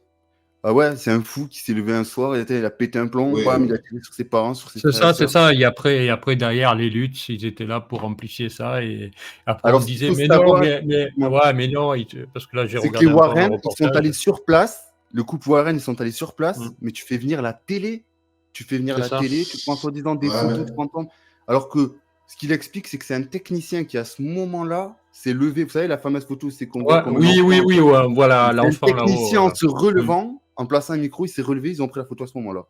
Ah ouais, c'est un fou qui s'est levé un soir, il a pété un plomb, Oui. bam, il a tiré sur ses parents, sur ses C'est frères. ça, c'est ça. Et après, derrière, les luttes, ils étaient là pour amplifier ça. Et après, Alors, on ce qu'il disait, faut mais savoir, non, mais non, parce que là, j'ai c'est que regardé les encore un Warren, ils sont reportage. allés sur place. Le couple Warren, ils sont allés sur place, Mm. mais tu fais venir la télé. Tu fais venir C'est la ça. télé, tu prends soi-disant des photos de fantômes. Alors que ce qu'il explique, c'est que c'est un technicien qui, à ce moment-là, s'est levé. Vous savez, la fameuse photo, c'est qu'on voit Ouais, comme oui, un enfant. ouais, voilà, Un l'enfant là-haut. technicien en se relevant, en plaçant un micro, il s'est relevé, ils ont pris la photo à ce moment-là.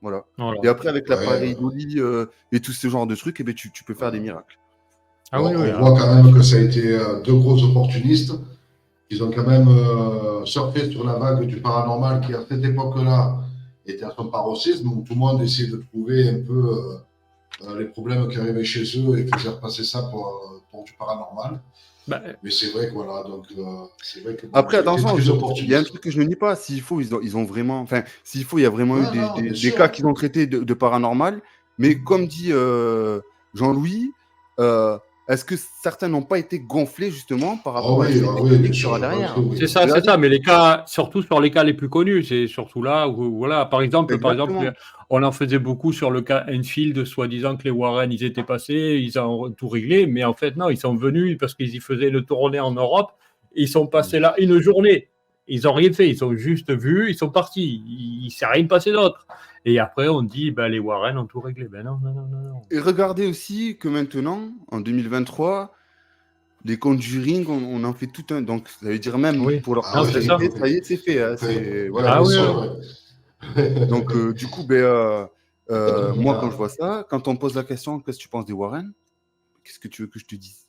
Voilà. Voilà. Et après, avec Ouais, l'appareil Dolly et tout ce genre de trucs, eh ben, tu peux faire des miracles. Ah oui, on oui. voit quand même que ça a été deux gros opportunistes. Ils ont quand même surfé sur la vague du paranormal qui, à cette époque-là, était à son paroxysme, où tout le monde essayait de trouver un peu les problèmes qui arrivaient chez eux et faisait repasser ça pour du paranormal. Bah, Mais c'est vrai que voilà, donc c'est vrai que bon, Après, ils ont été attention, très il y a un opportunistes. truc que je ne nie pas. S'il faut, ils ont vraiment. Enfin, s'il faut, il y a vraiment eu Ouais, non, bien des sûr. cas qu'ils ont traités de paranormal. Mais comme dit Jean-Louis, est-ce que certains n'ont pas été gonflés justement par Ah rapport à oui, l'effet bien médiatique qu'il y sûr, aura je pense que derrière? oui. c'est C'est-à-dire, ça, mais les cas, surtout sur les cas les plus connus, c'est surtout là où, voilà, par exemple, exactement. on en faisait beaucoup sur le cas Enfield, soi-disant que les Warren, ils étaient passés, ils ont tout réglé, mais en fait, non, ils sont venus parce qu'ils y faisaient le tournée en Europe, ils sont passés là une journée, ils n'ont rien fait, ils ont juste vu, ils sont partis, il ne s'est rien passé d'autre. Et après, on dit, ben, les Warren ont tout réglé. Ben non, non, non, non, non. Et regardez aussi que maintenant, en 2023, les Conjuring, on en fait tout un. Donc, ça veut dire même Oui, pour leur Ah non, oui, c'est ça. postérité, ça y est, c'est fait. Hein, ouais, voilà. Ah bien oui, oui. sûr. Ouais. Donc, du coup, moi, quand je vois ça, quand on me pose la question, qu'est-ce que tu penses des Warren? Qu'est-ce que tu veux que je te dise?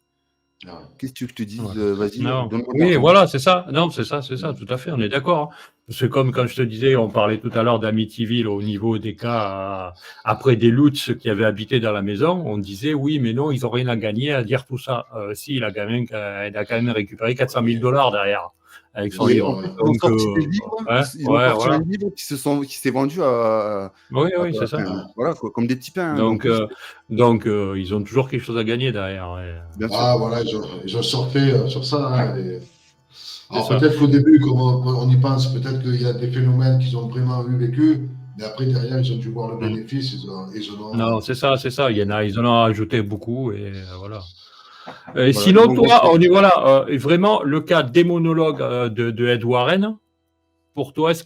Ah, Qu'est-ce que tu veux que je te dise? Ouais. Vas-y, Non. donne-moi de Oui, l'argent. voilà, c'est ça. Non, c'est ça, tout à fait, on est d'accord. C'est comme quand je te disais, on parlait tout à l'heure d'Amityville au niveau des cas après des Lutz qui avaient habité dans la maison. On disait oui, mais non, ils n'ont rien à gagner à dire tout ça. Si, il a quand même récupéré 400 000 $ derrière avec bien son Oui, sûr, livre. en plus, ils ont Donc, sorti des livres. ouais, Ils ont ouais, sorti un voilà. livre qui s'est vendu à, Oui, à- oui, c'est ça. enfin, voilà, quoi, comme des petits pains. Hein. Donc, Donc, oui, ils ont toujours quelque chose à gagner derrière. Ouais. bien sûr. ah, voilà, ils ont surfé sur ça. Hein, C'est alors ça. peut-être qu'au début, comme on y pense, peut-être qu'il y a des phénomènes qu'ils ont vraiment vécu, mais après, derrière, ils ont dû voir le Mm. bénéfice, ils Non, ont... c'est ça, c'est ça. Ils en ont ajouté beaucoup et voilà. Voilà, ils Sinon, ont toi, gonflé. voilà, vraiment, le cas démonologue de Ed Warren, pour toi, est-ce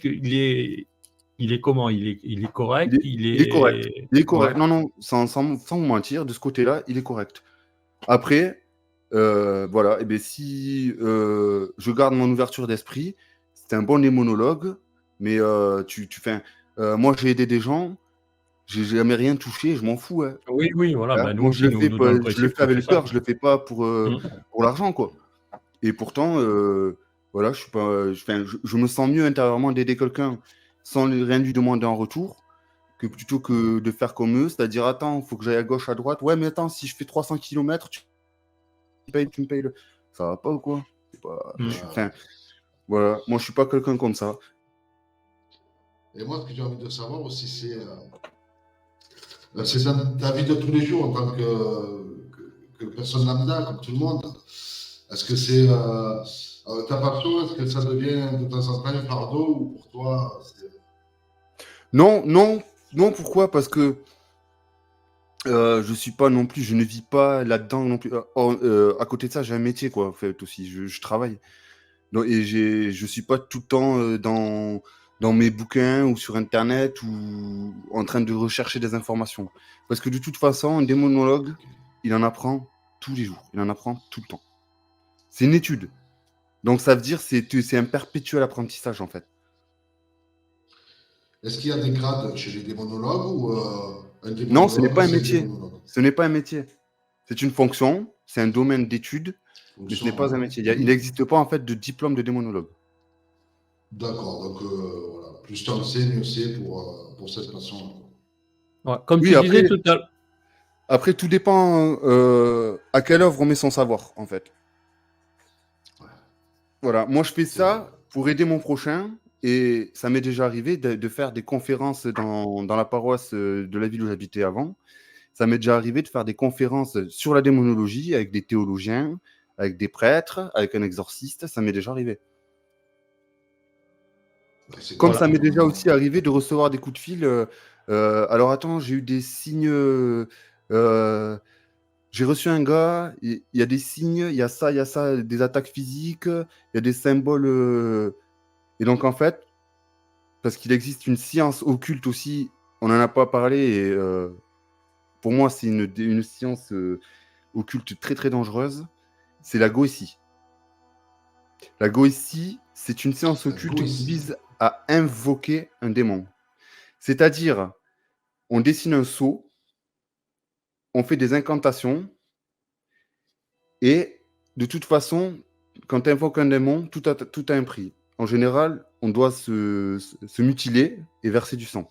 il est comment? Il est correct? Il est correct. Il est Ouais. correct. Non, non, sans vous mentir, de ce côté-là, il est correct. Après, voilà, et bien si je garde mon ouverture d'esprit, c'est un bon monologue, mais tu fais. Moi, j'ai aidé des gens, j'ai jamais rien touché, je m'en fous. Hein. Oui, oui, voilà. Hein. Ben, nous Moi, aussi, nous, dans le je le principe, fais on avec fait le ça, cœur, quoi. je le fais pas Mm. pour l'argent, quoi. Et pourtant, voilà, je suis pas, je me sens mieux intérieurement d'aider quelqu'un sans rien lui demander en retour, que plutôt que de faire comme eux, c'est-à-dire, attends, il faut que j'aille à gauche, à droite. Ouais, mais attends, si je fais 300 km, tu me payes le. Ça va pas ou quoi? C'est pas... Mm. Enfin, voilà, moi, je suis pas quelqu'un comme ça. Et moi, ce que j'ai envie de savoir aussi, c'est ta vie de tous les jours en tant que personne lambda, comme tout le monde. Est-ce que c'est ta passion? Est-ce que ça devient de temps en temps un fardeau ou pour toi Non, non, non, pourquoi? Parce que je suis pas non plus, je ne vis pas là-dedans non plus. À côté de ça, j'ai un métier, quoi, en fait, aussi. Je travaille. Donc, et je suis pas tout le temps dans mes bouquins ou sur Internet ou en train de rechercher des informations. Parce que de toute façon, un démonologue, il en apprend tous les jours. Il en apprend tout le temps. C'est une étude. Donc ça veut dire que c'est un perpétuel apprentissage, en fait. Est-ce qu'il y a des grades chez les démonologues ou un Non, ce n'est démonologue, pas un c'est un métier. démonologue? Ce n'est pas un métier. C'est une fonction, c'est un domaine d'étude, mais ce n'est pas un métier. Il n'existe pas, en fait, de diplôme de démonologue. D'accord, donc voilà. Plus tu en sais, mieux c'est pour cette façon. Ouais. Comme Oui, tu disais tout à l'heure. après, tout dépend à quelle œuvre on met son savoir, en fait. Ouais. Voilà, moi je fais C'est vrai. ça pour aider mon prochain et ça m'est déjà arrivé de faire des conférences dans la paroisse de la ville où j'habitais avant. Ça m'est déjà arrivé de faire des conférences sur la démonologie avec des théologiens, avec des prêtres, avec un exorciste. Ça m'est déjà arrivé. Ouais, c'est Comme top. Voilà. ça m'est déjà aussi arrivé de recevoir des coups de fil. Alors attends, j'ai eu des signes. J'ai reçu un gars, il y a des signes, il y a ça, des attaques physiques, il y a des symboles. Et donc en fait, parce qu'il existe une science occulte aussi, on n'en a pas parlé, et pour moi c'est une science occulte très très dangereuse, c'est la Goétie. La Goétie, c'est une science La occulte qui Goétie. vise à invoquer un démon. C'est-à-dire, on dessine un sceau, on fait des incantations, et de toute façon, quand tu invoques un démon, tout a un prix. En général, on doit se mutiler et verser du sang.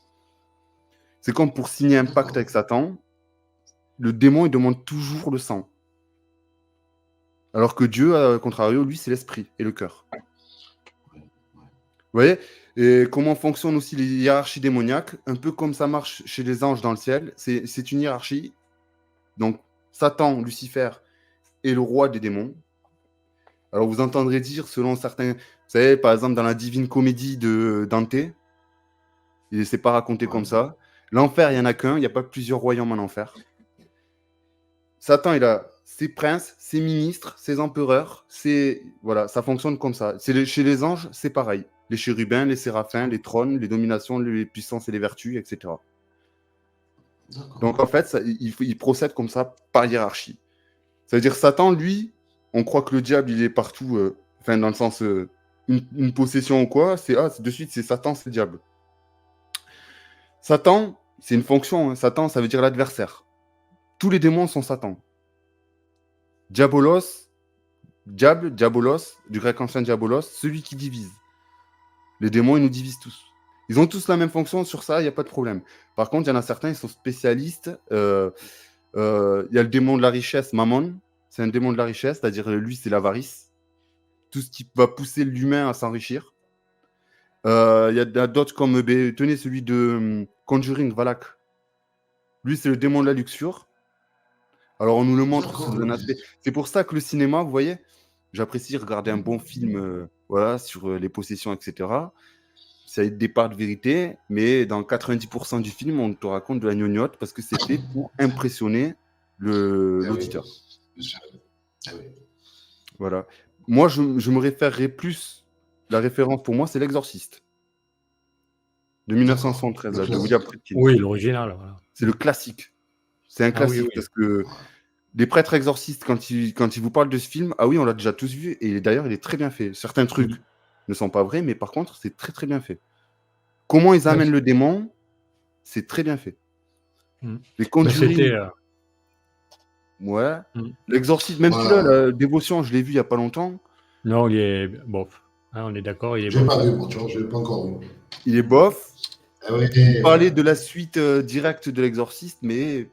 C'est comme pour signer un pacte avec Satan, le démon, il demande toujours le sang. Alors que Dieu, à contrario, lui, c'est l'esprit et le cœur. Vous voyez? Et comment fonctionnent aussi les hiérarchies démoniaques, un peu comme ça marche chez les anges dans le ciel, c'est une hiérarchie. Donc, Satan, Lucifer, est le roi des démons. Alors, vous entendrez dire, selon certains... Vous savez, par exemple, dans la Divine Comédie de Dante, c'est pas raconté comme ça. L'enfer, il n'y en a qu'un, il n'y a pas plusieurs royaumes en enfer. Satan, il a ses princes, ses ministres, ses empereurs, voilà, ça fonctionne comme ça. Chez les anges, c'est pareil. Les chérubins, les séraphins, les trônes, les dominations, les puissances et les vertus, etc. Donc en fait, il procède comme ça par hiérarchie. Ça veut dire Satan, lui, on croit que le diable, il est partout, dans le sens une possession ou quoi, de suite, c'est Satan, c'est le diable. Satan, c'est une fonction. Hein. Satan, ça veut dire l'adversaire. Tous les démons sont Satan. Diabolos, diabolos, du grec ancien diabolos, celui qui divise. Les démons, ils nous divisent tous. Ils ont tous la même fonction, sur ça, il n'y a pas de problème. Par contre, il y en a certains, ils sont spécialistes. Il y a le démon de la richesse, Mammon. C'est un démon de la richesse, c'est-à-dire lui, c'est l'avarice. Tout ce qui va pousser l'humain à s'enrichir. Il y a d'autres comme, tenez, celui de Conjuring, Valak. Lui, c'est le démon de la luxure. Alors, on nous le montre sous un aspect. C'est pour ça que le cinéma, vous voyez, j'apprécie regarder un bon film sur les possessions, etc. Ça a des parts de vérité, mais dans 90% du film, on te raconte de la gnognotte parce que c'est fait pour impressionner l'auditeur. Voilà. Moi, je me référerais plus. La référence pour moi, c'est L'Exorciste de 1973, de William Friedkin. Oui, l'original. Voilà. C'est le classique. C'est un classique parce que les prêtres exorcistes, quand ils vous parlent de ce film, ah oui, on l'a déjà tous vu, et d'ailleurs, il est très bien fait. Certains trucs ne sont pas vrais, mais par contre, c'est très très bien fait. Comment ils amènent le démon, c'est très bien fait. Les Conjuring... Ouais. L'exorcisme, même celui-là, la dévotion, je l'ai vu il n'y a pas longtemps. Non, il est bof. Hein, on est d'accord, il est bof. Je l'ai pas vu, moi, tu vois, je l'ai pas encore vu. Il est bof. Il parlait de la suite directe de l'exorciste, mais...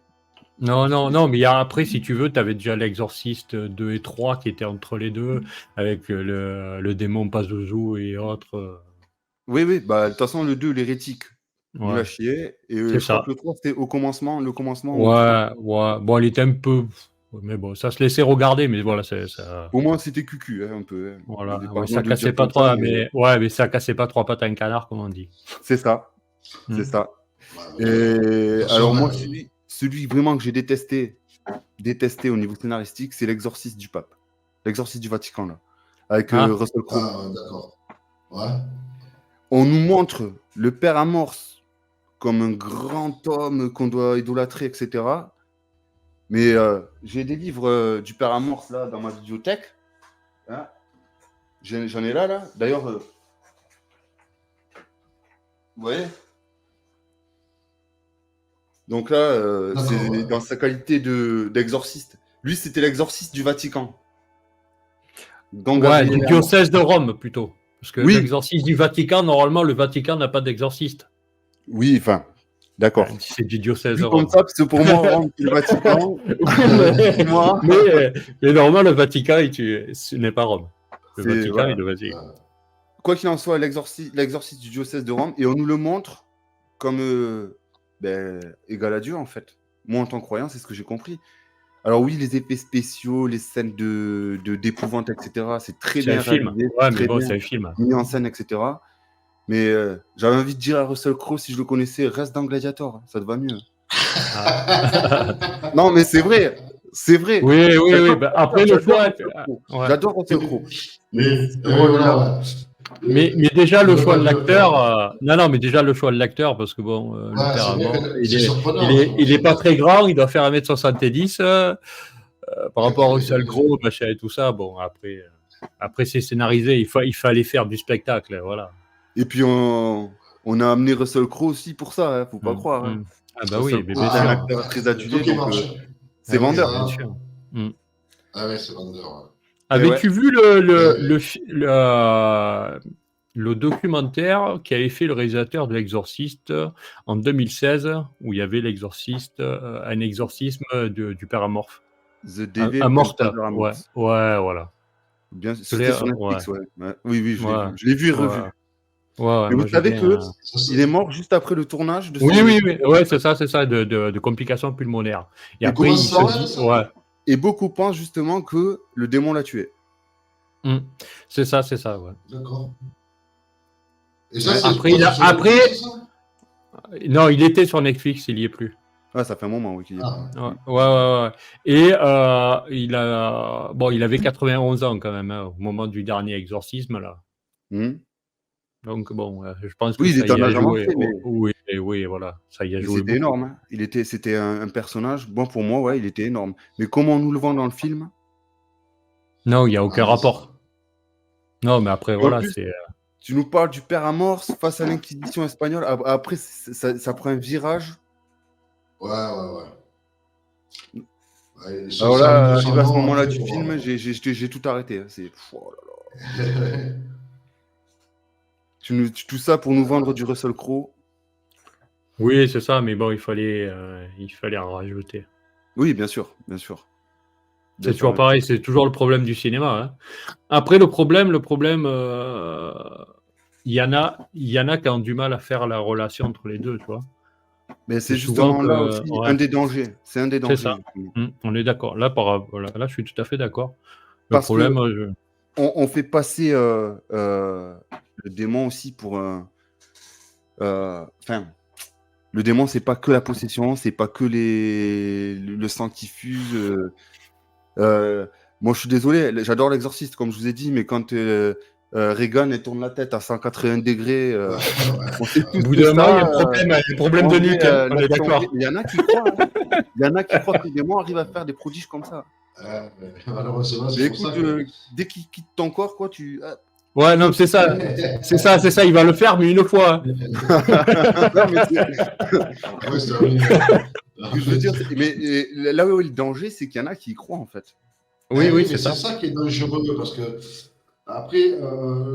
Non, mais après, si tu veux, tu avais déjà l'Exorciste 2 et 3 qui étaient entre les deux, avec le démon Pazuzu et autres. Oui, bah, de toute façon, le 2, l'hérétique, il a chié, et je crois que le 3, c'était au commencement. Ouais, bon, il était un peu... Mais bon, ça se laissait regarder, mais voilà, ça... Au moins, c'était cucu, un peu. Voilà, ça cassait pas trop, mais ça cassait pas trois pattes à un canard, comme on dit. C'est ça, c'est ça. Et alors moi, celui vraiment que j'ai détesté au niveau scénaristique, c'est L'Exorciste du Pape. L'Exorciste du Vatican, là. Avec Russell Crowe. Ah, d'accord. Ouais. On nous montre le père Amorce comme un grand homme qu'on doit idolâtrer, etc. Mais j'ai des livres du père Amorce, là, dans ma bibliothèque. Hein, j'en ai là. D'ailleurs, vous voyez ? Donc là, c'est dans sa qualité d'exorciste. Lui, c'était l'exorciste du Vatican. Donc, du diocèse de Rome, plutôt. Parce que l'exorciste du Vatican, normalement, le Vatican n'a pas d'exorciste. Oui, enfin, d'accord. C'est du diocèse de Rome. Comme ça, parce que pour moi, Rome, c'est le Vatican. mais normalement, le Vatican, ce n'est pas Rome. Le Vatican est le Vatican. Quoi qu'il en soit, l'exorciste du diocèse de Rome, et on nous le montre comme... égal à Dieu, en fait. Moi, en tant que croyant, c'est ce que j'ai compris. Alors oui, les effets spéciaux, les scènes d'épouvante, etc., c'est très bien réalisé. C'est un film. Mis en scène, etc. Mais j'avais envie de dire à Russell Crowe, si je le connaissais, reste dans Gladiator, ça te va mieux. Non, mais c'est vrai. C'est vrai. Oui. Après, le choix... J'adore Russell Crowe. Mais déjà le choix de l'acteur, mais déjà le choix de l'acteur, parce que bon, le père Amorce, il est pas très grand, il doit faire 1m70 par rapport au Russell Crowe, machin et tout ça. Bon, après c'est scénarisé, il fallait faire du spectacle, voilà. Et puis, on a amené Russell Crowe aussi pour ça, hein, faut pas croire. Hein. Ah bah oui, Russell mais Crowe, bien c'est un sûr. acteur très C'est adulé, tout qui donc marche. c'est Ah oui, vendeur. bien Ah, sûr. Mm. ah ouais, c'est vendeur. Ouais. Avais-tu vu Ouais. le documentaire qu'avait fait le réalisateur de L'Exorciste en 2016, où il y avait l'exorciste, un exorcisme du père Amorphe. The Devil Amorte, Under ouais, Amorphs. ouais, voilà. Bien, Je l'ai, c'était sur ouais, Netflix, ouais. Oui, oui, je l'ai ouais, vu. Je l'ai vu et ouais, revu. ouais, Mais vous moi j'ai savez que bien. il est mort juste après le tournage de Oui, son oui, oui, film. ouais, c'est ça, de complications pulmonaires. Et Et après, Comment beaucoup il ça se pensent, s'appelle, dit, ça? ouais, et beaucoup pensent justement que le démon l'a tué. c'est ça, ouais. D'accord. Et ça, Ouais. c'est Après, quoi? C'est sur après, Netflix, ça? non, il était sur Netflix, il y est plus. Ouais, ça fait un moment oui, qu'il y est. Ah, Ouais, ouais. Et il avait 91 ans quand même, hein, au moment du dernier exorcisme, là. Mhm. Donc bon, je pense que Oui, il ça était y en a âge joué. avancé, mais, Oui, oui, voilà, ça y a mais joué c'était beaucoup. énorme. Hein. C'était un personnage. Bon, pour moi, ouais, il était énorme. Mais comment on nous le vend dans le film? Non, il n'y a ah aucun ouais, rapport. Non, mais après, Et en voilà, plus, c'est. tu nous parles du père Amorce face à l'Inquisition espagnole. Après, ça prend un virage. ouais. Ouais, ils sont Alors servis de là, son arrivé à ce nom moment-là après du pour. film, j'ai tout arrêté. Hein. Oh là là. Tout ça pour nous vendre du Russell Crowe. Oui, c'est ça, mais bon, il fallait en rajouter. Oui, bien sûr, bien sûr. Bien C'est sûr, toujours bien sûr. pareil, c'est toujours le problème du cinéma. Hein. Après, le problème, il y en a qui ont du mal à faire la relation entre les deux, tu vois. Mais C'est c'est souvent justement là que, aussi un ouais, des dangers. C'est un des c'est dangers, ça. justement. On est d'accord. Voilà, là, je suis tout à fait d'accord. Le Parce que problème, on fait passer le démon aussi pour un. Enfin, le démon, c'est pas que la possession, c'est pas que le sang qui fuse. Moi, je suis désolé, j'adore l'exorciste, comme je vous ai dit, mais quand Reagan elle tourne la tête à 180 degrés, on sait au tous bout que d'un moment, il y ça, a un problème en de vrai, nuque, hein, on est l'action d'accord. horrible. Il y en a qui croient. Hein. Il y en a qui croient que les démons arrivent à faire des prodiges comme ça. Malheureusement, c'est Mais pour ça écoute, que. dès qu'il quitte ton corps, quoi, Ouais, non, c'est ça. C'est ça, il va le faire, mais une fois. Hein. Non, mais Ouais, c'est horrible. ce que je veux dire, là où est le danger, c'est qu'il y en a qui y croient, en fait. Oui, Oui, c'est mais c'est ça. ça qui est dangereux parce que après,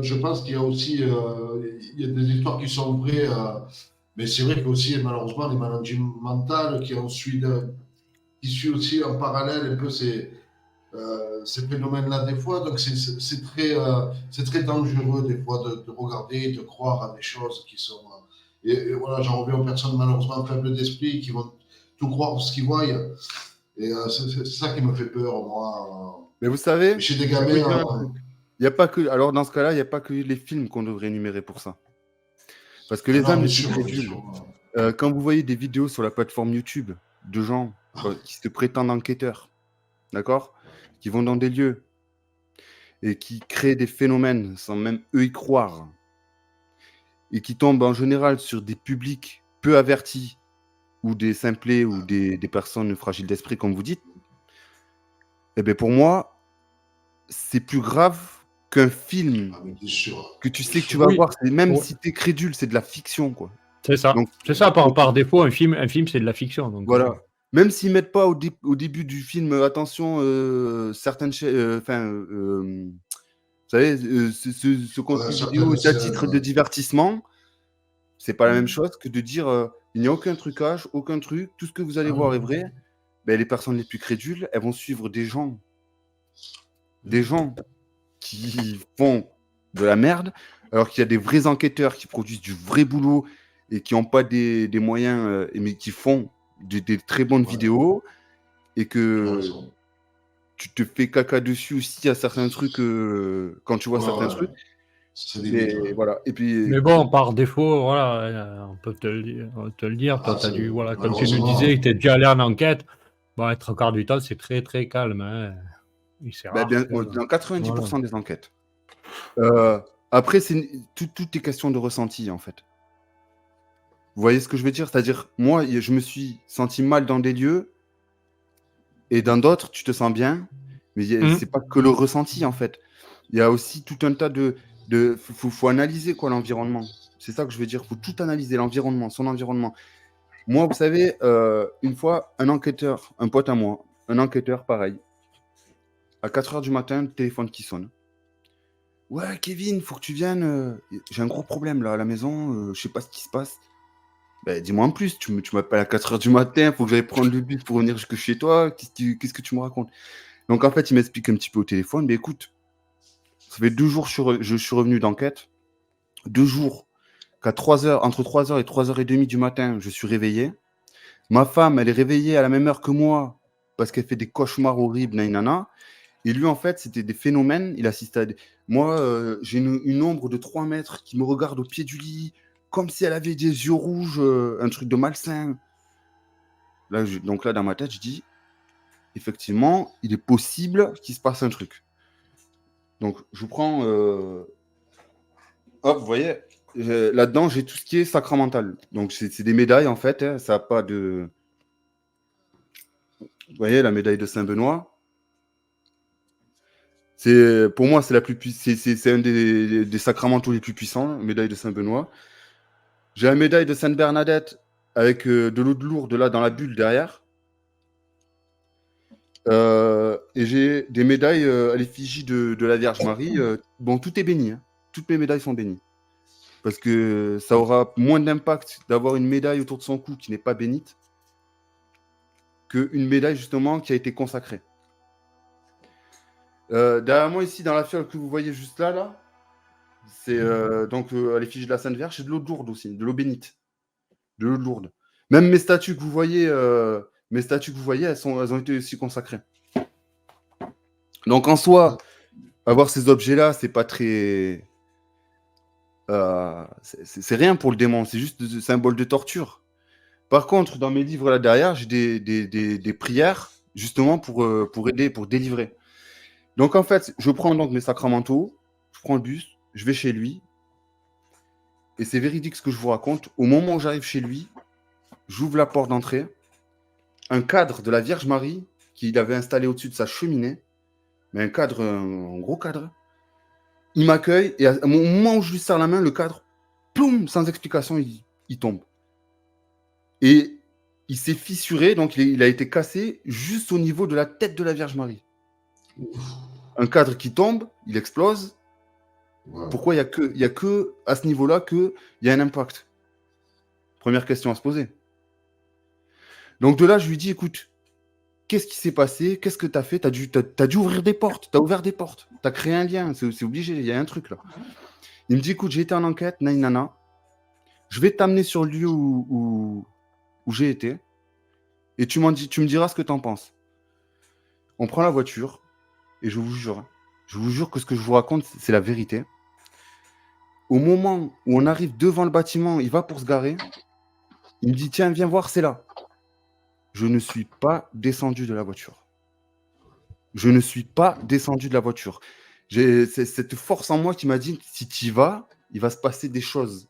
je pense qu'il y a aussi il y a des histoires qui sont vraies, mais c'est vrai qu'il y a aussi malheureusement des maladies mentales qui suivent aussi en parallèle un peu ces phénomènes-là des fois. Donc c'est très dangereux des fois de regarder, de croire à des choses qui sont. Et voilà, j'en reviens aux personnes malheureusement faibles d'esprit qui vont tout croire ce qu'ils voient. Et c'est ça qui me fait peur, moi. Mais vous savez, Chez des je vais vous dire gamins. un truc. Il y a pas que, alors dans ce cas-là, il n'y a pas que les films qu'on devrait énumérer pour ça. Parce que les Non, âmes bien les plus sûr, bien crédules, sûr. quand vous voyez des vidéos sur la plateforme YouTube de gens qui se prétendent enquêteurs, d'accord, qui vont dans des lieux et qui créent des phénomènes sans même eux y croire, et qui tombent en général sur des publics peu avertis, ou des simplés, ou des personnes fragiles d'esprit, comme vous dites, eh bien pour moi, c'est plus grave qu'un film Ah, mais bien sûr. que tu sais que tu vas Oui, voir. Même ouais, si tu es crédule, c'est de la fiction, quoi. c'est ça. Donc, C'est ça, par défaut, un film, c'est de la fiction. Donc, voilà. Même s'ils mettent pas au début du film, attention, certaines vous savez, ce contenu vidéo Certaines est à scènes. titre de divertissement, c'est pas la même chose que de dire il n'y a aucun trucage, aucun truc, tout ce que vous allez voir est vrai. Ben, les personnes les plus crédules, elles vont suivre des gens qui font de la merde, alors qu'il y a des vrais enquêteurs qui produisent du vrai boulot et qui n'ont pas des moyens, mais qui font des très bonnes vidéos, et que tu te fais caca dessus aussi à certains trucs quand tu vois certains trucs. C'est Mais limite. voilà. Et puis, mais bon, par défaut, voilà, on peut te le dire. Toi, t'as dû, voilà, comme tu nous disais, que tu es déjà allé en enquête. Bon, être quart du temps, c'est très, très calme. Hein. C'est rare. dans 90% Voilà. des enquêtes. Après, tout est question de ressenti, en fait. Vous voyez ce que je veux dire? C'est-à-dire, moi, je me suis senti mal dans des lieux, et dans d'autres, tu te sens bien, mais c'est pas que le ressenti, en fait. Il y a aussi tout un tas Faut analyser quoi l'environnement. C'est ça que je veux dire. Faut tout analyser, l'environnement, son environnement. Moi, vous savez, une fois, un enquêteur, un pote à moi, un enquêteur, pareil, à 4 heures du matin, le téléphone qui sonne. Ouais, Kevin, faut que tu viennes. J'ai un gros problème là à la maison. Je sais pas ce qui se passe. Ben, dis-moi en plus. Tu m'appelles à 4 heures du matin. Faut que j'aille prendre le bus pour venir jusque chez toi. Qu'est-ce que tu me racontes? Donc, en fait, il m'explique un petit peu au téléphone. Mais écoute, ça fait 2 jours que je suis revenu d'enquête. 2 jours qu'à 3 heures, entre 3 heures et 3h30 du matin, je suis réveillé. Ma femme, elle est réveillée à la même heure que moi parce qu'elle fait des cauchemars horribles, nanana. Et lui, en fait, c'était des phénomènes. Il assistait à des... Moi, j'ai une ombre de 3 mètres qui me regarde au pied du lit, comme si elle avait des yeux rouges, un truc de malsain. Donc là, dans ma tête, je dis, effectivement, il est possible qu'il se passe un truc. Donc, je vous prends... Hop, vous voyez, là-dedans, j'ai tout ce qui est sacramental. Donc, c'est des médailles, en fait. Hein, ça n'a pas de... Vous voyez, la médaille de Saint-Benoît. Pour moi, c'est la plus c'est un des sacramentaux les plus puissants, la médaille de Saint-Benoît. J'ai la médaille de Sainte-Bernadette avec de l'eau de Lourdes là dans la bulle derrière. Et j'ai des médailles à l'effigie de la Vierge Marie. Bon, tout est béni. Hein. Toutes mes médailles sont bénies. Parce que ça aura moins d'impact d'avoir une médaille autour de son cou qui n'est pas bénite qu'une médaille justement qui a été consacrée. Derrière moi ici, dans la fiole que vous voyez juste là, c'est donc à l'effigie de la Sainte Vierge, c'est de l'eau de Lourdes aussi, de l'eau bénite, de l'eau de Lourdes. Même mes statues que vous voyez, elles ont été aussi consacrées. Donc en soi, avoir ces objets-là, c'est pas très, c'est rien pour le démon, c'est juste des symboles de torture. Par contre, dans mes livres là derrière, j'ai des prières justement pour aider, pour délivrer. Donc en fait, je prends donc mes sacramentaux, je prends le bus, je vais chez lui, et c'est véridique ce que je vous raconte. Au moment où j'arrive chez lui, j'ouvre la porte d'entrée, un cadre de la Vierge Marie qu'il avait installé au-dessus de sa cheminée, mais un cadre, un gros cadre. Il m'accueille, et au moment où je lui serre la main, le cadre, ploum, sans explication, il tombe. Et il s'est fissuré, donc il a été cassé juste au niveau de la tête de la Vierge Marie. Un cadre qui tombe, il explose. Wow. Pourquoi il y a que à ce niveau-là qu'il y a un impact? Première question à se poser. Donc de là, je lui dis, écoute, qu'est-ce qui s'est passé? Qu'est-ce que tu as fait? T'as dû ouvrir des portes. Tu as ouvert des portes. Tu as créé un lien. C'est obligé. Il y a un truc là. Il me dit, écoute, j'ai été en enquête, nanana. Je vais t'amener sur le lieu où j'ai été. Et tu me diras ce que tu en penses. On prend la voiture. Et je vous jure que ce que je vous raconte, c'est la vérité. Au moment où on arrive devant le bâtiment, il va pour se garer. Il me dit, tiens, viens voir, c'est là. Je ne suis pas descendu de la voiture. Je ne suis pas descendu de la voiture. J'ai cette force en moi qui m'a dit, si tu y vas, il va se passer des choses.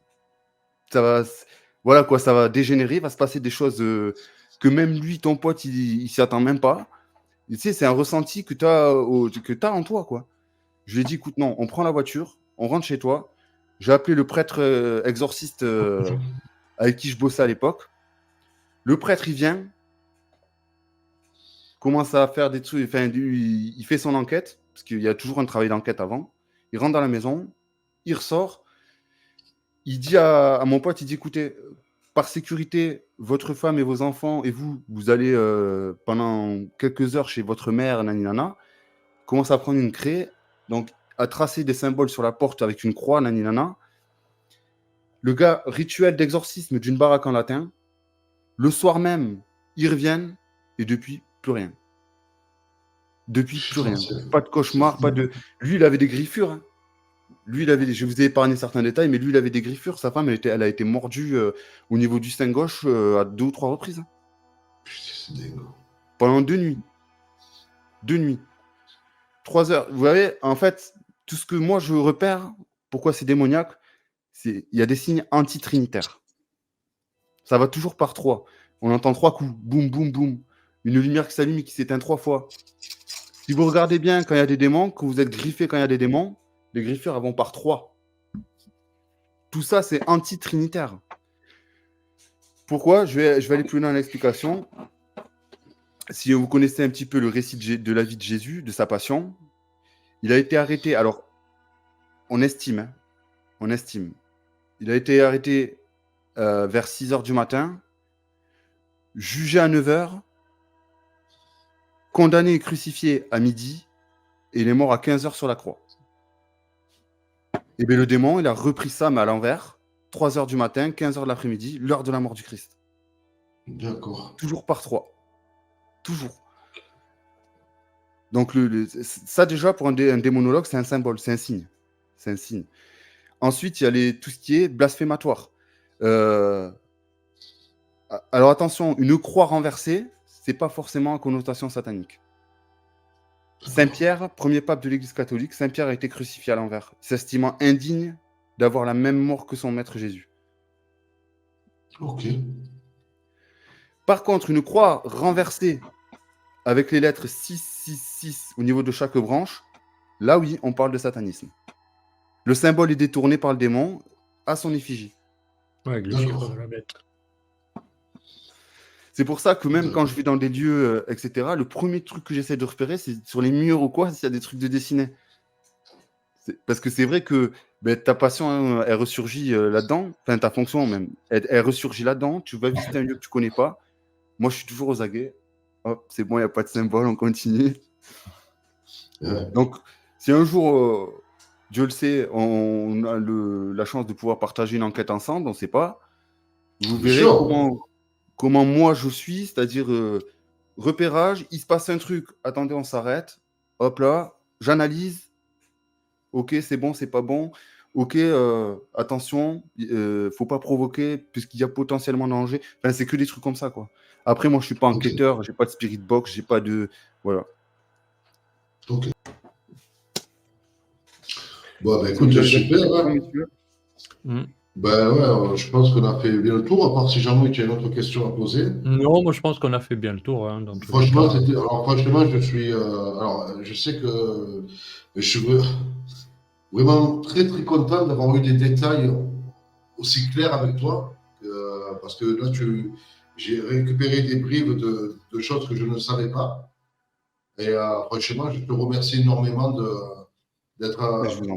Voilà quoi, ça va dégénérer, il va se passer des choses que même lui, ton pote, il s'y attend même pas. Et tu sais, c'est un ressenti que tu as en toi, quoi. Je lui ai dit, écoute, non, on prend la voiture, on rentre chez toi. J'ai appelé le prêtre exorciste avec qui je bossais à l'époque. Le prêtre, il vient, commence à faire des trucs, enfin, il fait son enquête, parce qu'il y a toujours un travail d'enquête avant. Il rentre dans la maison, il ressort, il dit à mon pote, il dit, écoutez, par sécurité, votre femme et vos enfants et vous allez pendant quelques heures chez votre mère, naninana, commence à prendre une craie, donc à tracer des symboles sur la porte avec une croix, naninana. Le gars, rituel d'exorcisme d'une baraque en latin. Le soir même, ils reviennent et depuis, plus rien. Depuis, plus rien. Pas de cauchemar, pas de... Lui, il avait des griffures. Hein. Lui, je vous ai épargné certains détails, mais lui, il avait des griffures. Sa femme, elle a été mordue au niveau du sein gauche à 2 ou 3 reprises. Putain, c'est dingue. Pendant 2 nuits. 2 nuits. 3 heures. Vous voyez, en fait, tout ce que moi, je repère, pourquoi c'est démoniaque, il y a des signes anti-trinitaires. Ça va toujours par 3. On entend 3 coups. Boum, boum, boum. Une lumière qui s'allume et qui s'éteint 3 fois. Si vous regardez bien quand il y a des démons, quand vous êtes griffé quand il y a des démons, les griffures elles vont par 3. Tout ça, c'est anti-trinitaire. Pourquoi? Je vais aller plus loin dans l'explication. Si vous connaissez un petit peu le récit de la vie de Jésus, de sa passion, il a été arrêté. Alors, on estime, hein, on estime. Il a été arrêté vers 6h du matin, jugé à 9h, condamné et crucifié à midi, et il est mort à 15h sur la croix. Et bien le démon, il a repris ça, mais à l'envers, 3h du matin, 15h de l'après-midi, l'heure de la mort du Christ. D'accord. Toujours par 3. Toujours. Donc ça déjà, pour un démonologue, c'est un symbole, c'est un signe. C'est un signe. Ensuite, il y a tout ce qui est blasphématoire. Alors attention, une croix renversée, c'est pas forcément à connotation satanique. Saint-Pierre, premier pape de l'Église catholique, Saint-Pierre a été crucifié à l'envers, s'estimant indigne d'avoir la même mort que son maître Jésus. Ok. Par contre, une croix renversée avec les lettres 666 au niveau de chaque branche, là oui, on parle de satanisme. Le symbole est détourné par le démon à son effigie. Ouais, avec le chiffre de la bête. C'est pour ça que même quand je vais dans des lieux, etc., le premier truc que j'essaie de repérer, c'est sur les murs ou quoi, s'il y a des trucs de dessinés. Parce que c'est vrai que ta passion, hein, elle ressurgit là-dedans, enfin ta fonction même, elle ressurgit là-dedans, tu vas visiter un lieu que tu connais pas. Moi, je suis toujours aux aguets. Hop, c'est bon, il n'y a pas de symbole, on continue. Donc, si un jour, Dieu le sait, on a la chance de pouvoir partager une enquête ensemble, on ne sait pas, vous verrez comment moi je suis, c'est-à-dire repérage, il se passe un truc, attendez, on s'arrête, hop là, j'analyse, ok, c'est bon, c'est pas bon, ok, attention, faut pas provoquer, puisqu'il y a potentiellement danger, enfin, c'est que des trucs comme ça, quoi. Après, moi, je suis pas enquêteur, j'ai pas de spirit box, j'ai pas de... Voilà. Ok. Bon, écoute, super, hein. Ben ouais, je pense qu'on a fait bien le tour, à part si jamais tu as une autre question à poser. Non, moi je pense qu'on a fait bien le tour. Hein, franchement, je suis. Alors, je sais que je suis vraiment très très content d'avoir eu des détails aussi clairs avec toi, parce que là, j'ai récupéré des bribes de choses que je ne savais pas. Et franchement, je te remercie énormément d'être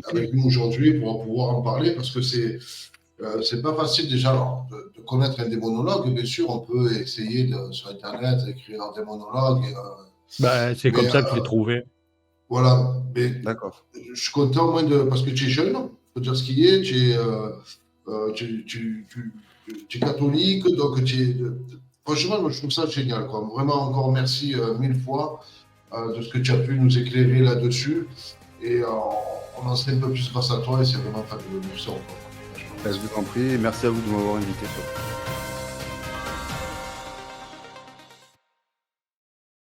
avec nous aujourd'hui pour pouvoir en parler, parce que c'est pas facile déjà de connaître un démonologue. Bien sûr, on peut essayer sur Internet écrire un démonologue. C'est comme ça que je l'ai trouvé. Voilà. Mais d'accord. Je suis content au moins parce que tu es jeune, il faut dire ce qu'il est. Tu es catholique, donc franchement, je trouve ça génial, quoi. Vraiment, encore merci 1000 fois de ce que tu as pu nous éclairer là-dessus. Et on en sait un peu plus grâce à toi, et c'est vraiment fabuleux. Merci encore. Je vous en prie, et merci à vous de m'avoir invité.